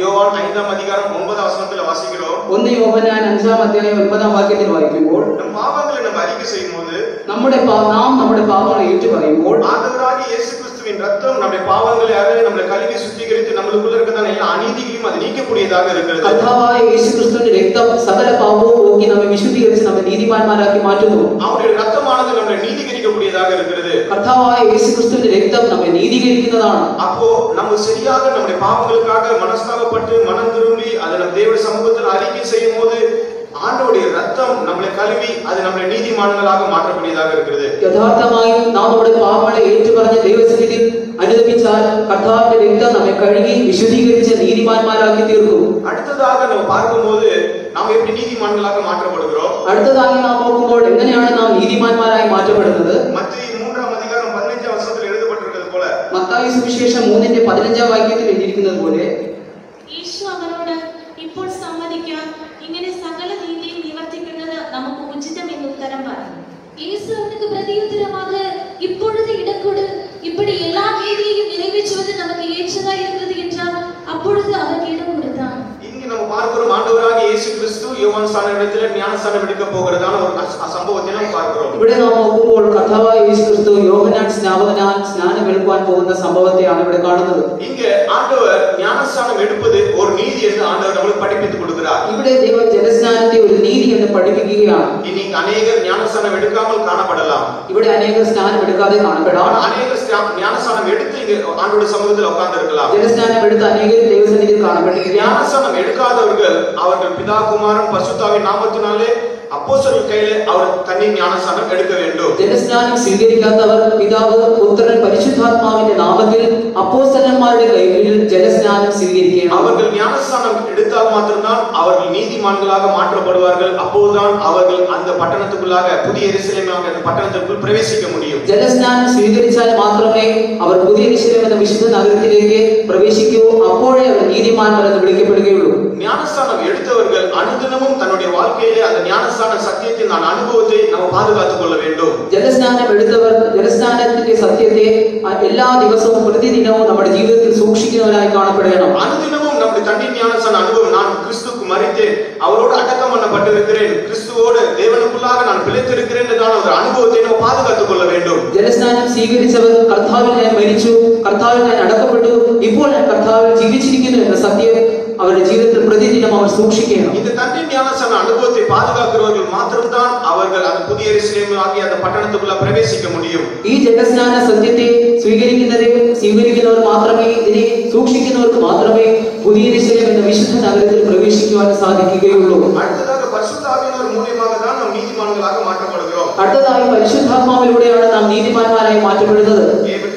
യോവാൻ 5-ാം അധികാരം 9-ാം വചനത്തിൽ വായിக்கிறோம். 1 യോഹന്നാൻ 5-ാം അധ്യായം 9-ാം വാക്യത്തിൽ വായിക്കുമ്പോൾ நம் பாவங்களை நம்ம அறிக்கை செய்யும்போது നാം നമ്മുടെ പാപങ്ങളെ ഏറ്റുപറയുമ്പോൾ ஆண்டவராகிய இயேசு கிறிஸ்துவின் ரத்தம் நம்முடைய பாவங்களை அகற்றி நம்மை கழுவி சுத்திகரித்து நம்மளுக்குள்ள இருக்கிறதான எல்லா அநீதிகளையும் அது நீக்கக்கூடியதாக இருக்கிறது. കർത്താവായ യേശുക്രിസ്തുവിന്റെ രക്തം സകല പാപവും പോക്കി നമ്മെ വിശുദ്ധീകരിച്ച് നമ്മെ നീതിമാന്മാരാക്കി മാറ്റുന്നു. அவருடைய ரத்தமானது நம்மை நீதிகரிக்கக்கூடியதாக இருக்கிறது. കർത്താവായ യേശുക്രിസ്തുവിന്റെ രക്തം നമ്മെ നീതീകരിക്കുന്നതാണ്. அப்போ நம்ம சரியாக நம்முடைய பாவங்களுக்காக மனஸ்தாபப்பட்டு மனம் திரும்பி அதை நம் தேவ சமூகத்தில் அறிக்கை செய்யும் போது ஆண்டவருடைய ரத்தம் நம்மளை கழுவி அது நம்மளை நீதிமான்களாக மாற்றக்கூடியதாக இருக்கிறது. യഥാർത്ഥമായും നാം നമ്മുടെ പാപങ്ങളെ ഏറ്റുപറഞ്ഞ ദൈവസന്നിധിയിൽ അനുദപിച്ചാൽ കർത്താവിന്റെ രക്തം നമ്മെ കഴുകി വിശുദ്ധീകരിച്ച് നീതിമാന്മാരാക്കി തീർക്കും. அடுத்ததாக நம்ம பார்க்கும்போது நாம் எப்படி நீதிமான்களாக மாற்றப்படுகிறோம்? അടുത്തതായി നാം നോക്കുമ്പോൾ എങ്ങനെയാണ് നാം നീതിമാന്മാരായി മാറ്റപ്പെടുന്നത്? மத்தேயு 3-ാം അധികാരം 15-ാം വചനത്തിൽ എഴുതപ്പെട്ടിരിക്കുന്നത് പോലെ മത്തായി സുവിശേഷം 3-ന്റെ 15-ാം വാക്യത്തിൽ എഴുതിയിരിക്കുന്നത് പോലെ യേശു അവരോട് ഇപ്പോൾ സമ്മതിക്കാം, ഇങ്ങനെ സകല നീതിയും നിവർത്തിക്കുന്നത് നമുക്ക് ഉചിതം എന്ന് ഉത്തരം പറഞ്ഞു. இயேசு அவனுக்கு பிரதியுத்தரமாக, இப்பொழுது இடக்கொடு, இப்படி எல்லா நீதியையும் நிறைவேற்றுவது நமக்கு ஏற்றதா இருக்கிறது என்றார். அப்பொழுது அவருக்கு இடம் கொடுத்தான். இங்கே நம்ம பார்க்கிறோம் ஆண்டவராகிய இயேசு கிறிஸ்து யோவான் ஸ்நானனிடத்திலே ஞானஸ்நானம் எடுக்க போகிறதான ஒரு സംഭവத்தை നാം பார்க்கிறோம். ഇവിടെ നാം നോക്കുമ്പോൾ കർത്താവായ യേശുക്രിസ്തു യോഹന്നാൻ സ്നാപകനാൽ സ്നാനം എടുക്കുവാൻ പോകുന്ന സംഭവത്തെയാണ് ഇവിടെ കാണുന്നത്. இங்கே ஆண்டவர் ஞானஸ்நானம் எடுப்பது ஒரு நீதி என்று ஆண்டவர் நமக்கு படிப்பித்து கொடுக்கிறார். ഇവിടെ ദൈവം ജലസ്നാനത്തെ ഒരു നീതി എന്ന് പഠിപ്പിക്കുകയാണ്. இன்னைக்கு அநேகர் ஞானஸ்நானம் எடுக்காமல் காணப்படலாம். ഇവിടെ അനേകർ സ്നാനം എടുക്കാതെ കാണപ്പെടാം. அநேகர் ஞானஸ்நானம் எடுத்து இங்கே ஆண்டவருடைய சமூகத்தில் உட்கார்ந்து இருக்கலாம். ജലസ്നാനം എടുത്ത് അനേകർ ദൈവസന്നിധിയിൽ കാണപ്പെട്ടിരിക്കുകയാണ്. ஞானஸ்நானம் எடுக்காதவர்கள் அவர்கள் பிதா குமாரன் பரிசுத்தாவின் நாமத்தினாலே அப்போஸ்தலர் கையிலே அவர் தண்ணீர் ஞானஸ்நானம் எடுக்க வேண்டும். ജലസ്നാനം സ്വീകരിക്കാത്തവർ പിതാവ് പുത്രൻ പരിശുദ്ധാത്മാവിന്റെ നാമത്തിൽ അപ്പോസ്തലന്മാരുടെ കൈകളിൽ ജലസ്നാനം സ്വീകരിക്കണം. அவர்கள் ஞானஸ்நானம் எடுத்தால் மாத்திரம்தான் அவர்கள் நீதிமான்களாக மாற்றப்படுவார்கள். அப்போதுதான் அவர்கள் அந்த பட்டணத்துக்குள்ளாக புதிய യെരൂശലേமாக அந்த பட்டணத்திற்குள் பிரவேசிக்க முடியும். ജലസ്നാനം സ്വീകരിച്ചാൽ മാത്രമേ അവർ പുതിയ യെരൂശലേം എന്ന വിശുദ്ധ നഗരത്തിലേക്ക് പ്രവേശിക്കൂ. അപ്പോഴേ അവർ നീതിമാന്മാർ എന്ന് വിളിക്കപ്പെടുകയുള്ളൂ. ஞானஸ்நானம் எடுத்தவர்கள் அனுதினமும் தன்னுடைய வாழ்க்கையிலே அந்த ஞானஸ்நான சத்தியத்தின் அனுபவத்தை நம்ம பாதுகாத்துக் கொள்ள வேண்டும். ജലസ്നാനം എടുത്തവർ ജലസ്നാനത്തിന്റെ സത്യത്തെ എല്ലാ ദിവസവും പ്രതിദിനവും നമ്മുടെ ജീവിതത്തിൽ സൂക്ഷിക്കുന്നവരായി കാണപ്പെടണം. அனுதினமும் நம்முடைய தண்ணீர் ஞானஸ்நான அனுபவம், நான் கிறிஸ்துவுக்கு மரித்தேன், அவரோடு அடக்கம் பண்ணப்பட்டிருக்கிறேன், கிறிஸ்துவோடு தேவனுக்குள்ளாக நான் பிழைத்திருக்கிறேன் என்றான ஒரு அனுபவத்தை நம்ம பாதுகாத்துக் கொள்ள வேண்டும். ജലസ്നാനം സ്വീകരിച്ചവർ കർത്താവിൽ ഞാൻ മരിച്ചു, കർത്താവിൽ ഞാൻ അടക്കപ്പെട്ടു, ഇപ്പോൾ ഞാൻ കർത്താവിൽ ജീവിച്ചിരിക്കുന്നു എന്ന സത്യം അവരുടെ ജീവിതത്തിൽ പ്രതിദിനം അവർ സൂക്ഷിക്കണം. இந்த தண்ணீர் ஞானஸ்நான அனுபவத்தை பாதுகாக்கிறவர்கள் மாத்திரம்தான் அவர்கள் அந்த புதிய യെരൂശലേം ஆகிய அந்த பட்டணத்துக்குள்ள பிரவேசிக்க முடியும். ഈ ജലസ്നാന സത്യത്തെ സ്വീകരിക്കുന്നവർ മാത്രമേ, ഇതിനെ സൂക്ഷിക്കുന്നവർക്ക് മാത്രമേ പുതിയ യെരൂശലേം എന്ന വിശുദ്ധ നഗരത്തിൽ പ്രവേശിക്കുവാൻ സാധിക്കുകയുള്ളൂ. அடுத்ததாக பரிசுத்த ஆவியானவர் மூலமாக தான் நாம் நீதிமான்களாக மாற்றப்படுகிறோம். അടുത്തതായി പരിശുദ്ധാത്മാവിലൂടെയാണ് നാം നീതിമാന്മാരായി മാറ്റപ്പെടുന്നത്.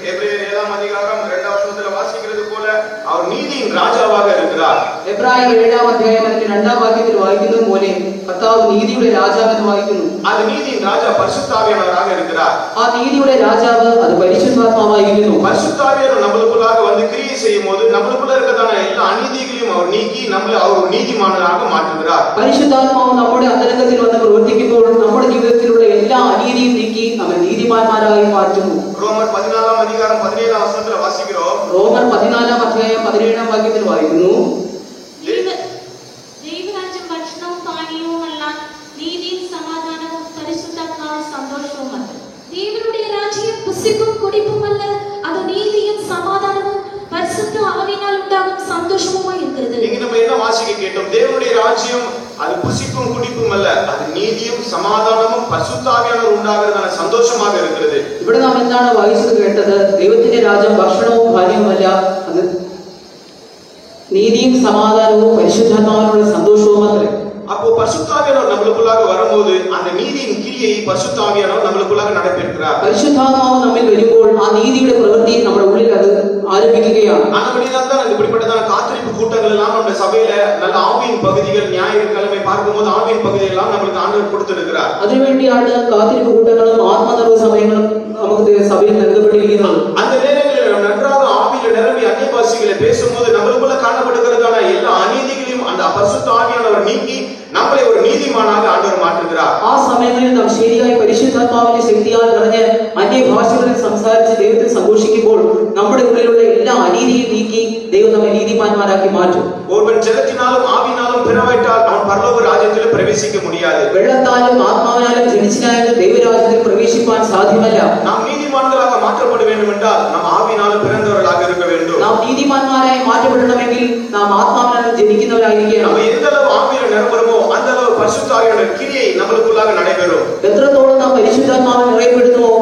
எபிரேயர் 7-ാം அதிகாரம் 2-ാം வசனத்தில் வாசிக்கிறது போல அவர் நீதியின் ராஜாவாக இருக்கிறார். എബ്രായർ 7-ാം അധ്യായം 2-ാം വാക്യത്തിൽ വായിക്കുന്നത് പോലെ കർത്താവ് നീതിയുടെ രാജാവെന്ന് വായിക്കുന്നു. அது நீதியின் ராஜா பரிசுத்த ஆவியானவராக இருக்கிறார். ആ നീതിയുടെ രാജാവ് അത് പരിശുദ്ധാത്മാവായിരിക്കുന്നു. பரிசுத்த ஆவியானவர் நம்மளுக்குள்ளாக வந்து கிரியை செய்யும்போது நம்மளுக்குள்ள இருக்கிறதான எல்லா அநீதிகளையும் அவர் நீக்கி நம்மளை அவர் நீதிமான்களாக மாற்றுகிறார். പരിശുദ്ധാത്മാവ് നമ്മുടെ അന്തരംഗത്തിൽ വന്ന് പ്രവർത്തിക്കുമ്പോൾ നമ്മുടെ ജീവിതത്തിലുള്ള എല്ലാ അനീതിയും നീക്കി നമ്മെ നീതിമാന്മാരായി മാറ്റുന്നു. ரோமர் 14-ാം அதிகாரம் 17-ാം வசனத்தில் வாசிக்கிறோம். റോമർ 14-ാം അധ്യായം தேவனுடைய ராஜ்யம் புசிப்பும் குடிப்பும் அல்ல, அது நீதியும் சமாதானமும் பரிசுத்த ஆவியினால் உண்டாகும் சந்தோஷமுமாய் இருக்கிறது. இங்க நம்ம என்ன வாசிக்க கேட்டோம்? தேவனுடைய ராஜ்யம் அது புசிப்பும் குடிப்பும் அல்ல, அது நீதியும் சமாதானமும் பரிசுத்த ആവിയാനവർ ഉണ്ടാകുന്നതാണ് സന്തോഷமாக இருக்கிறது. ഇവിടെ നാം എന്താണ് വായിച്ചത് കേട്ടത്? ദൈവത്തിന്റെ രാജ്യം ഭക്ഷണവും പാനീയവുമല്ല, അത് നീതിയും സമാധാനവും പരിശുദ്ധാത്മാവിനുള്ള സന്തോഷവും അത്രേ. அப்போ பரிசுத்த ஆவியானவர் நமக்குள்ளாக வரும்போது அந்த நீதியின் கிரியை பரிசுத்த ஆவியானவர் நமக்குள்ளாக நடப்பிக்கிறார். പരിശുദ്ധാത്മാവ് നമ്മിൽ വരുമ്പോൾ ആ നീതിയുടെ പ്രവൃത്തി നമ്മുടെ ഉള്ളിൽ അത് ആരംഭിക്കുകയാണ്. ஆனபடியால் தான் இப்படிப்பட்டதான காத்திருப்பு கூட்டங்கள் எல்லாம் நம்ம சபையில நல்ல ஆவியின் பகுதிகள் ஞாயிற்றுக்கிழமை பார்க்கும்போது ஆவியின் பகுதிகள் எல்லாம் நமக்கு ஆண்டவர் கொடுத்திருக்கிறார். അതിനുവേണ്ടിയാണ് കാത്തിരിപ്പ് കൂട്ടങ്ങളും ആത്മനിർഭര സമയങ്ങളും നമുക്ക് സഭയിൽ നൽകപ്പെട്ടിരിക്കുന്നത്. அந்த நேரங்களில் நன்றாக ஆவியில நிரம்பி அந்நிய பாஷைகளை பேசும்போது நமக்குள்ள காணப்படுகிறதான எல்லா அநீதிகளையும் அந்த பரிசுத்த ஆவியானவர் நீக்கி நம்மளை ஒரு நீதிமானாக ஆண்டவர் மாற்றுகிறார். ആ സമയങ്ങളിൽ നാം ശരിയായി പരിശുദ്ധാത്മാവിന്റെ ശക്തിയാൽ നിറഞ്ഞ് അന്യഭാഷകളിൽ സംസാരിച്ച് ദൈവത്തിൽ സന്തോഷിക്കുമ്പോൾ നമ്മുടെ ഉള്ളിലുള്ള എല്ലാ അനീതിയും നീക്കി ദൈവം നമ്മെ നീതിമാന്മാരാക്കി മാറ്റും. ஒருவன் ஜெகத்தினாலும் ஆவியினாலும் பிறவாயிட்டால் அவன் பரலோக ராஜ்யத்தில் பிரவேசிக்க முடியாது. വെള്ളത്താലും ആത്മാവിനാലും ജനിച്ചനായാലും ദൈവരാജ്യത്തിൽ പ്രവേശിപ്പാൻ സാധ്യമല്ല. நாம் நீதிமான்களாக மாற்றப்பட வேண்டும் என்றால் நாம் ஆவியினாலும் பிறந்தவர்களாக இருக்க வேண்டும். നാം നീതിമാന്മാരായി മാറ്റപ്പെടണമെങ്കിൽ നാം ആത്മാവിനാലും ജനിക്കുന്നവരായിരിക്കണം. நம்ம எந்த அளவு ஆவியில நிரம்புறோமோ அந்த அளவு பரிசுத்த ஆவியானவர் கிரியை நமக்குள்ளாக நடைபெறும். എത്രത്തോളം നാം പരിശുദ്ധാത്മാവിൽ നിറയപ്പെടുന്നുവോ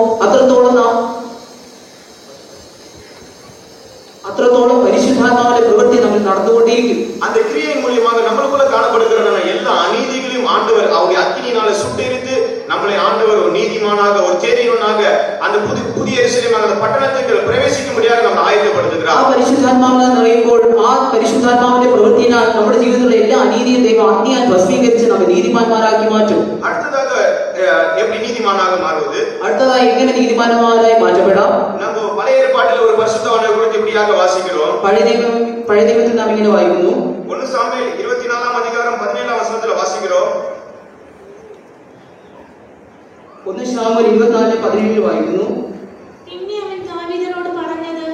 അത്രത്തോളം പരിശുദ്ധാത്മാവിന്റെ പ്രവൃത്തി നമ്മൾ നടന്നുകൊണ്ടിരിക്കും. அந்த கிரியையின் மூலமாக நமக்குள்ள காணப்படுகிறதான எல்லா அநீதிகளையும் ஆண்டவர் அவருடைய அக்கினியினால சுட்டெரித்து நம்மளை ஆண்டவர் ஒரு நீதிமானாக ஒரு தேறியவனாக அந்த புதிய எருசலேமாக அந்த பட்டணத்துக்கு பிரவேசிக்கும்படியாக நம்ம ஆயத்தப்படுத்துகிறார். ആ പരിശുദ്ധാത്മാവിനാൽ നിറയുമ്പോൾ ആ പരിശുദ്ധാത്മാവിന്റെ പ്രവൃത്തിയിനാൽ നമ്മുടെ ജീവിതത്തിലെ എല്ലാ അനീതിയും ദൈവം അഗ്നിയാൽ ഭസ്മീകരിച്ച് നമ്മെ നീതിമാന്മാരാക്കി മാറ്റും. அடுத்ததாக எப்படி நீதிமானாக மாறுவது? അടുത്തതായി എങ്ങനെ നീതിമാന്മാരായി മാറ്റപ്പെടാം? நம்ம பழைய ஏற்பாட்டில் ஒரு பரிசுத்தவானை குறித்து இப்படியாக வாசிக்கிறோம். പഴയ നിയമത്തിൽ നാം ഇങ്ങനെ വായിക്കുന്നു. 1 சாமுவேல் 24 அதிகாரம் 17 வசனத்துல வாசிக்கிறோம். 1 ശമൂവേൽ 24:17 വായിക്കുന്നു. പിന്നെ അവൻ ദാവീദിനോട് പറഞ്ഞത്,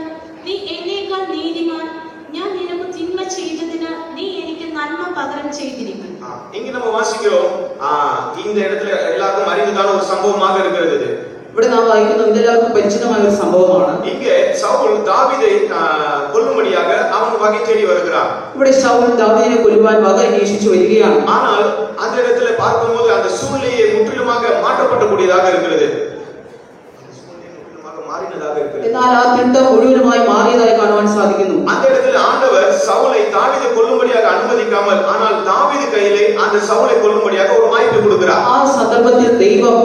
നീ എന്നേക്കാൾ നീതിമാൻ, ഞാൻ നിനക്ക് തിന്മ ചെയ്തതിന് നീ എനിക്ക് നന്മ പകരം ചെയ്തിരിക്കുന്നു. இங்க நம்ம வாசிக்கிறோம். இந்த இடத்துல எல்லாருக்கும் அறிந்ததான ஒரு சம்பவமாக இருக்கிறது இது. ഇവിടെ നാം വായിക്കുന്നു, ഇതെല്ലാവർക്കും പരിചിതമായ ഒരു സംഭവമാണ്. இங்கே சவுல் தாவீதை கொல்லும்படியாக அவன் வகை தேடி வருகிறான். ഇവിടെ ശൗൽ ദാവീദിനെ കൊല്ലുവാൻ വക അന്വേഷിച്ചു വരികയാണ്. ஆனால் அந்த இடத்துல பார்க்கும்போது அந்த சூழ்நிலையை முற்றிலுமாக மாற்றப்படக்கூடியதாக இருக்கிறது. എന്നാൽ ആ തിട്ടം മുഴുവനുമായി മാറിയതായി കാണുവാൻ സാധിക്കുന്നു. அந்த இடத்துல ஆண்டவர் சவுலை தாவீதை கொல்லும்படியாக அனுமதிக்காமல் ஆனால் தாவீது கையிலே அந்த சவுலை கொல்லும்படியாக ஒரு வாய்ப்பு கொடுக்கிறார். ആ സന്ദർഭത്തിൽ ദൈവം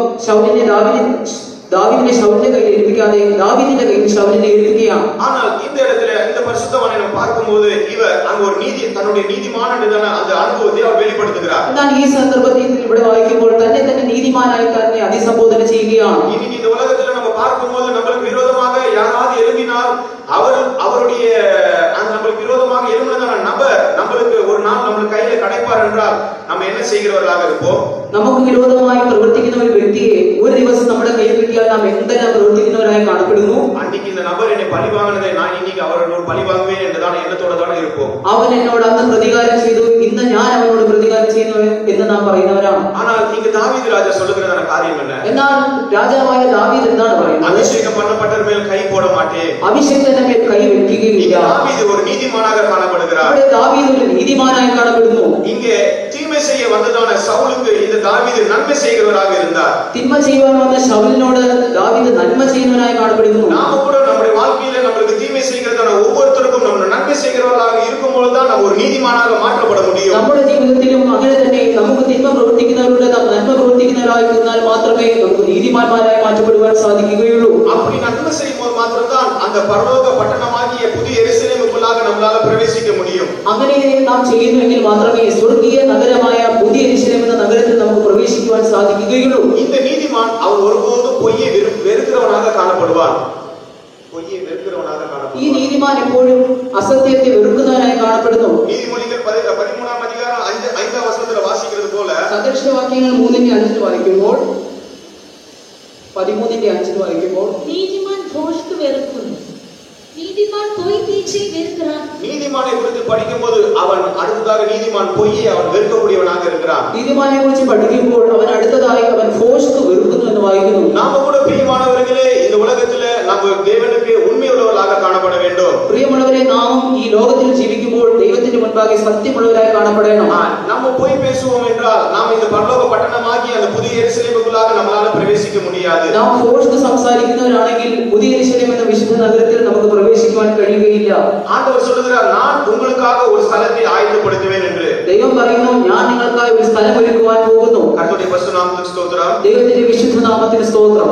ദാവീദിനെ ശൗലിന്റെ കയ്യിൽ ഏൽപ്പിക്കാതെ ദാവീദിന്റെ കയ്യിൽ ശൗലിനെ ഏൽപ്പിക്കുകയാണ്. ஆனால் இந்த இடத்துல இந்த பரிசுத்தவானை நாம் பார்க்கும்போது இவர் அங்க ஒரு தன்னுடைய நீதிமான அந்த அனுபவத்தை அவர் வெளிப்படுத்துகிறார். എന്നാൽ ഈ സന്ദർഭത്തിൽ ഇവിടെ വായിക്കുമ്പോൾ തന്നെ നീതിമാനായി തന്നെ അഭിസംബോധന ചെയ്യുകയാണ്. இன்னைக்கு இந்த உலகத்துல நம்ம பார்க்கும்போது நம்மளுக்கு விரோதமாக யாராவது எழும்பினால் அவருடைய நம்மளுக்கு விரோதமாக எழும்பினதான நபர் நம்மளுக்கு ஒரு நாள் நம்மளுக்கு கையில கிடைப்பார் என்றால் நம்ம என்ன செய்கிறவர்களாக இருப்போம்? നമുക്ക് വിരോധമായി പ്രവർത്തിക്കുന്ന ഒരു വ്യക്തിയെ ഒരു ദിവസം നമ്മുടെ കയ്യിൽ കിട്ടിയാൽ നാം എന്തെല്ലാം പ്രവർത്തിക്കുന്നവരായി കാണപ്പെടുന്നു. அன்னைக்கு இந்த நபர் என்னை பழி வாங்கினதை நான் இன்னைக்கு அவரோட பழி வாங்குவேன் என்றுதான் எண்ணத்தோட தான் இருப்போம். അവൻ എന്നോട് അന്ന് പ്രതികാരം ചെയ്തു, ഇന്ന് ഞാൻ അവനോട് പ്രതികാരം ചെയ്യുന്നു എന്ന് നാം പറയുന്നവരാണ്. ஆனால் இங்க தாவீது ராஜா சொல்லுகிறதான காரியம் என்ன? എന്നാൽ രാജാവായ ദാവീദ് എന്താണ് പറയുന്നത്? அபிஷேகம் பண்ணப்பட்டவர் மேல் கை போட மாட்டேன். അഭിഷേകത്തിന്റെ മേൽ കൈ വെക്കുകയില്ല. தாவீது ஒரு நீதிமானாக காணப்படுகிறார். ഇവിടെ ദാവീദ് ഒരു നീതിമാനായി കാണപ്പെടുന്നു. இங்கே தீமை செய்ய வந்ததான சவுலுக்கு இந்த தாவீது நன்மை செய்கிறவராக இருந்தார். തിന്മ ചെയ്യുവാൻ വന്ന ശൗലിനോട് ദാവീദ് നന്മ ചെയ്യുന്നവനായി കാണപ്പെടുന്നു. நாம கூட நம்முடைய வாழ்க்கையில நம்மளுக்கு தீமை செய்கிறதான ஒவ்வொருத்தருக்கும் நம்ம நன்மை செய்கிறவர்களாக இருக்கும்போது தான் நம்ம ஒரு நீதிமானாக மாற்றப்பட முடியும். നമ്മുടെ ജീവിതത്തിലും അങ്ങനെ തന്നെ നമുക്ക് തിന്മ പ്രവർത്തിക്കുന്നവരുടെ നന്മ പ്രവർത്തിക്കുന്നവരായി തീർന്നാൽ മാത്രമേ നമുക്ക് നീതിമാന്മാരായി മാറ്റപ്പെടുവാൻ സാധിക്കുകയുള്ളൂ. அப்படி நன்மை செய்யும்போது மாத்திரம்தான் அந்த பரலோக பட்டணமாகிய புதிய எருசலேமுக்குள்ளாக நம்மளால பிரவேசிக்க முடியும். അങ്ങനെ നാം ചെയ്യുന്നുവെങ്കിൽ മാത്രമേ സ്വർഗീയ നഗരമായ പുതിയ യെരൂശലേം എന്ന നഗരത്തിൽ നമുക്ക് പ്രവേശിക്കുവാൻ സാധിക്കുകയുള്ളൂ. இந்த நீதிமான் அவன் ஒருபோதும் பொய்யை வெறுக்கிறவனாக காணப்படுவான். பொய்யை வெறுக்கிறவனாக காணப்படுவான். ഈ നീതിമാൻ എപ്പോഴും അസത്യത്തെ വെറുക്കുന്നവനായി കാണപ്പെടുന്നു. நீதிமொழிகள் 13 அதிகாரம் 5 வசனத்துல வாசிக்கிறது போல സദൃശവാക്യങ്ങൾ 3:5 വായിക്കുമ്പോൾ 13:5 വായിക്കുമ്പോൾ നീതിമാൻ ഭോഷ്ക് വെറുക്കുന്നു. நீதிமான் பொய் பேச்சை வெறுக்கிறான். நீதிமானை குறித்து படிக்கும்போது அவன் அடுத்ததாக நீதிமான் பொய்யை அவன் வெறுக்கக்கூடியவனாக இருக்கிறான். നീതിമാനെ കുറിച്ച് പഠിക്കുമ്പോൾ അവൻ അടുത്തതായി അവൻ ഭോഷ്ക് വെറുക്കുന്നു എന്ന് വായിക്കുന്നു. நாம கூட பிரியமானவர்களே இந்த உலகத்துல நம்ம தேவனுக்கு உண்மையுள்ளவர்களாக காணப்பட வேண்டும். പ്രിയമുള്ളവരെ, നാം ഈ ലോകത്തിൽ ജീവിക്കുമ്പോൾ ദൈവത്തിന്റെ മുൻപാകെ സത്യമുള്ളവരായി കാണപ്പെടണം. நம்ம போய் பேசுவோம் என்றால் நாம் இந்த பரலோக பட்டணமாகி அந்த புதிய எருசலேமுக்குள்ளாக நம்மளால பிரவேசிக்க முடியாது. നാം ഫോഴ്സ് സംസാരിക്കുന്നവരാണെങ്കിൽ പുതിയ യെരൂശലേം എന്ന വിശുദ്ധ നഗരത്തിൽ നമുക്ക് പ്രവേശിക്കുവാൻ കഴിയുകയില്ല. ஆண்டவர் சொல்லுகிறார், நான் உங்களுக்காக ஒரு ஸ்தலத்தை ஆயத்தப்படுத்துவேன் என்று. ദൈവം പറയുന്നു, ഞാൻ നിങ്ങൾക്കായി ഒരു സ്ഥലം ഒരുക്കുവാൻ പോകുന്നു. கர்த்தருடைய பரிசுத்த நாமத்துக்கு ஸ்தோத்திரம். ദൈവത്തിന്റെ വിശുദ്ധ നാമത്തിന് സ്തോത്രം.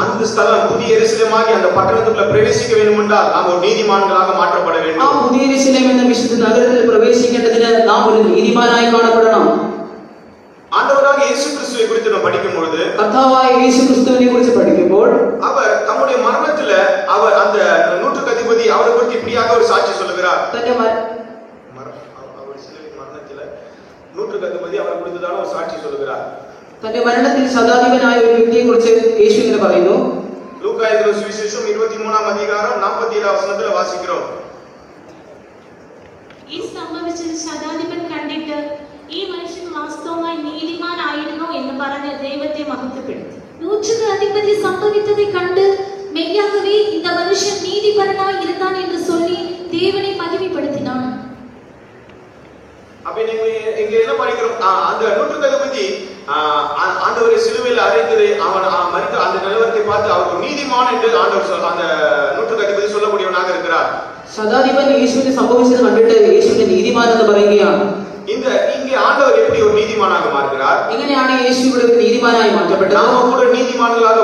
அந்த ஸ்தலம் புதிய எருசலேமாகி அந்த பட்டணத்துக்குள்ள பிரவேசிக்க வேண்டும் என்றால் நாம் ஒரு நீதிமான்களாக மாற்றப்பட ആ வேண்டும். പുതിയ യെരൂശലേം എന്ന വിശുദ്ധ നഗരത്തിൽ പ്രവേശിക്കേണ്ടതിന് നാം ഒരു നീതിമാനായി കാണപ്പെടണം. ஆண்டவராக இயேசு கிறிஸ்துவை குறித்து நாம் படிக்கும் பொழுது കർത്താവായ യേശു ക്രിസ്തുവിനെ കുറിച്ച് പഠിക്കുമ്പോൾ அவர் தம்முடைய மரணத்துல அவர் அந்த நூற்றுக்கு அதிபதி அவரை குறித்து இப்படியாக ஒரு சாட்சி சொல்லுகிறார். തന്റെ அவர் சிலுவையின் மரணத்துல நூற்றுக்கு அதிபதி அவரை குறித்துதான ஒரு சாட்சி சொல்லுகிறார். തന്റെ മരണത്തിൽ ശതാധിപനായ ഒരു വ്യക്തിയെ കുറിച്ച് യേശു ഇങ്ങനെ പറയുന്നു. லூக்கா எழுதின சுவிசேஷம் 23ஆம் அதிகாரம் 47ஆம் வசனத்துல வாசிக்கிறோம். ഈ സംഭവിച്ചത് ശതാധിപൻ കണ്ടിട്ട് ഈ മനുഷ്യൻ വാസ്തവമായി നീതിമാനായിരുന്നു എന്ന് പറഞ്ഞ് ദൈവത്തെ മഹത്വപ്പെടുത്തി. நூற்றுக்கு அதிபதி சம்பவித்ததை கண்டு மெய்யாகவே இந்த மனுஷன் நீதிபரனாய் இருந்தான் என்று சொல்லி தேவனை மகிமைப்படுத்தினான். அப்ப நீங்க இங்க என்ன படிக்கிறோம்? அந்த நூற்றுக்கு அதிபதி ஆண்டவரை சிலுவையில் அறைந்து அவன் மரித்த அந்த நிலவரத்தை பார்த்து அவர் நீதிமான் என்று ஆண்டவர் அந்த நூற்றுக்கு அதிபதி சொல்லக்கூடியவனாக இருக்கிறார். ശതാധിപൻ യേശുവിന് സംഭവിച്ചത് കണ്ടിട്ട് യേശുവിനെ നീതിമാൻ എന്ന് പറയുകയാണ്. இங்கே ஆண்டவர் எப்படி ஒரு நீதிமானாக மாறுகிறார்? എങ്ങനെയാണ് യേശു ഇവിടെ ഒരു നീതിമാനായി മാറ്റപ്പെട്ടത്? நாம கூட நீதிமான்களாக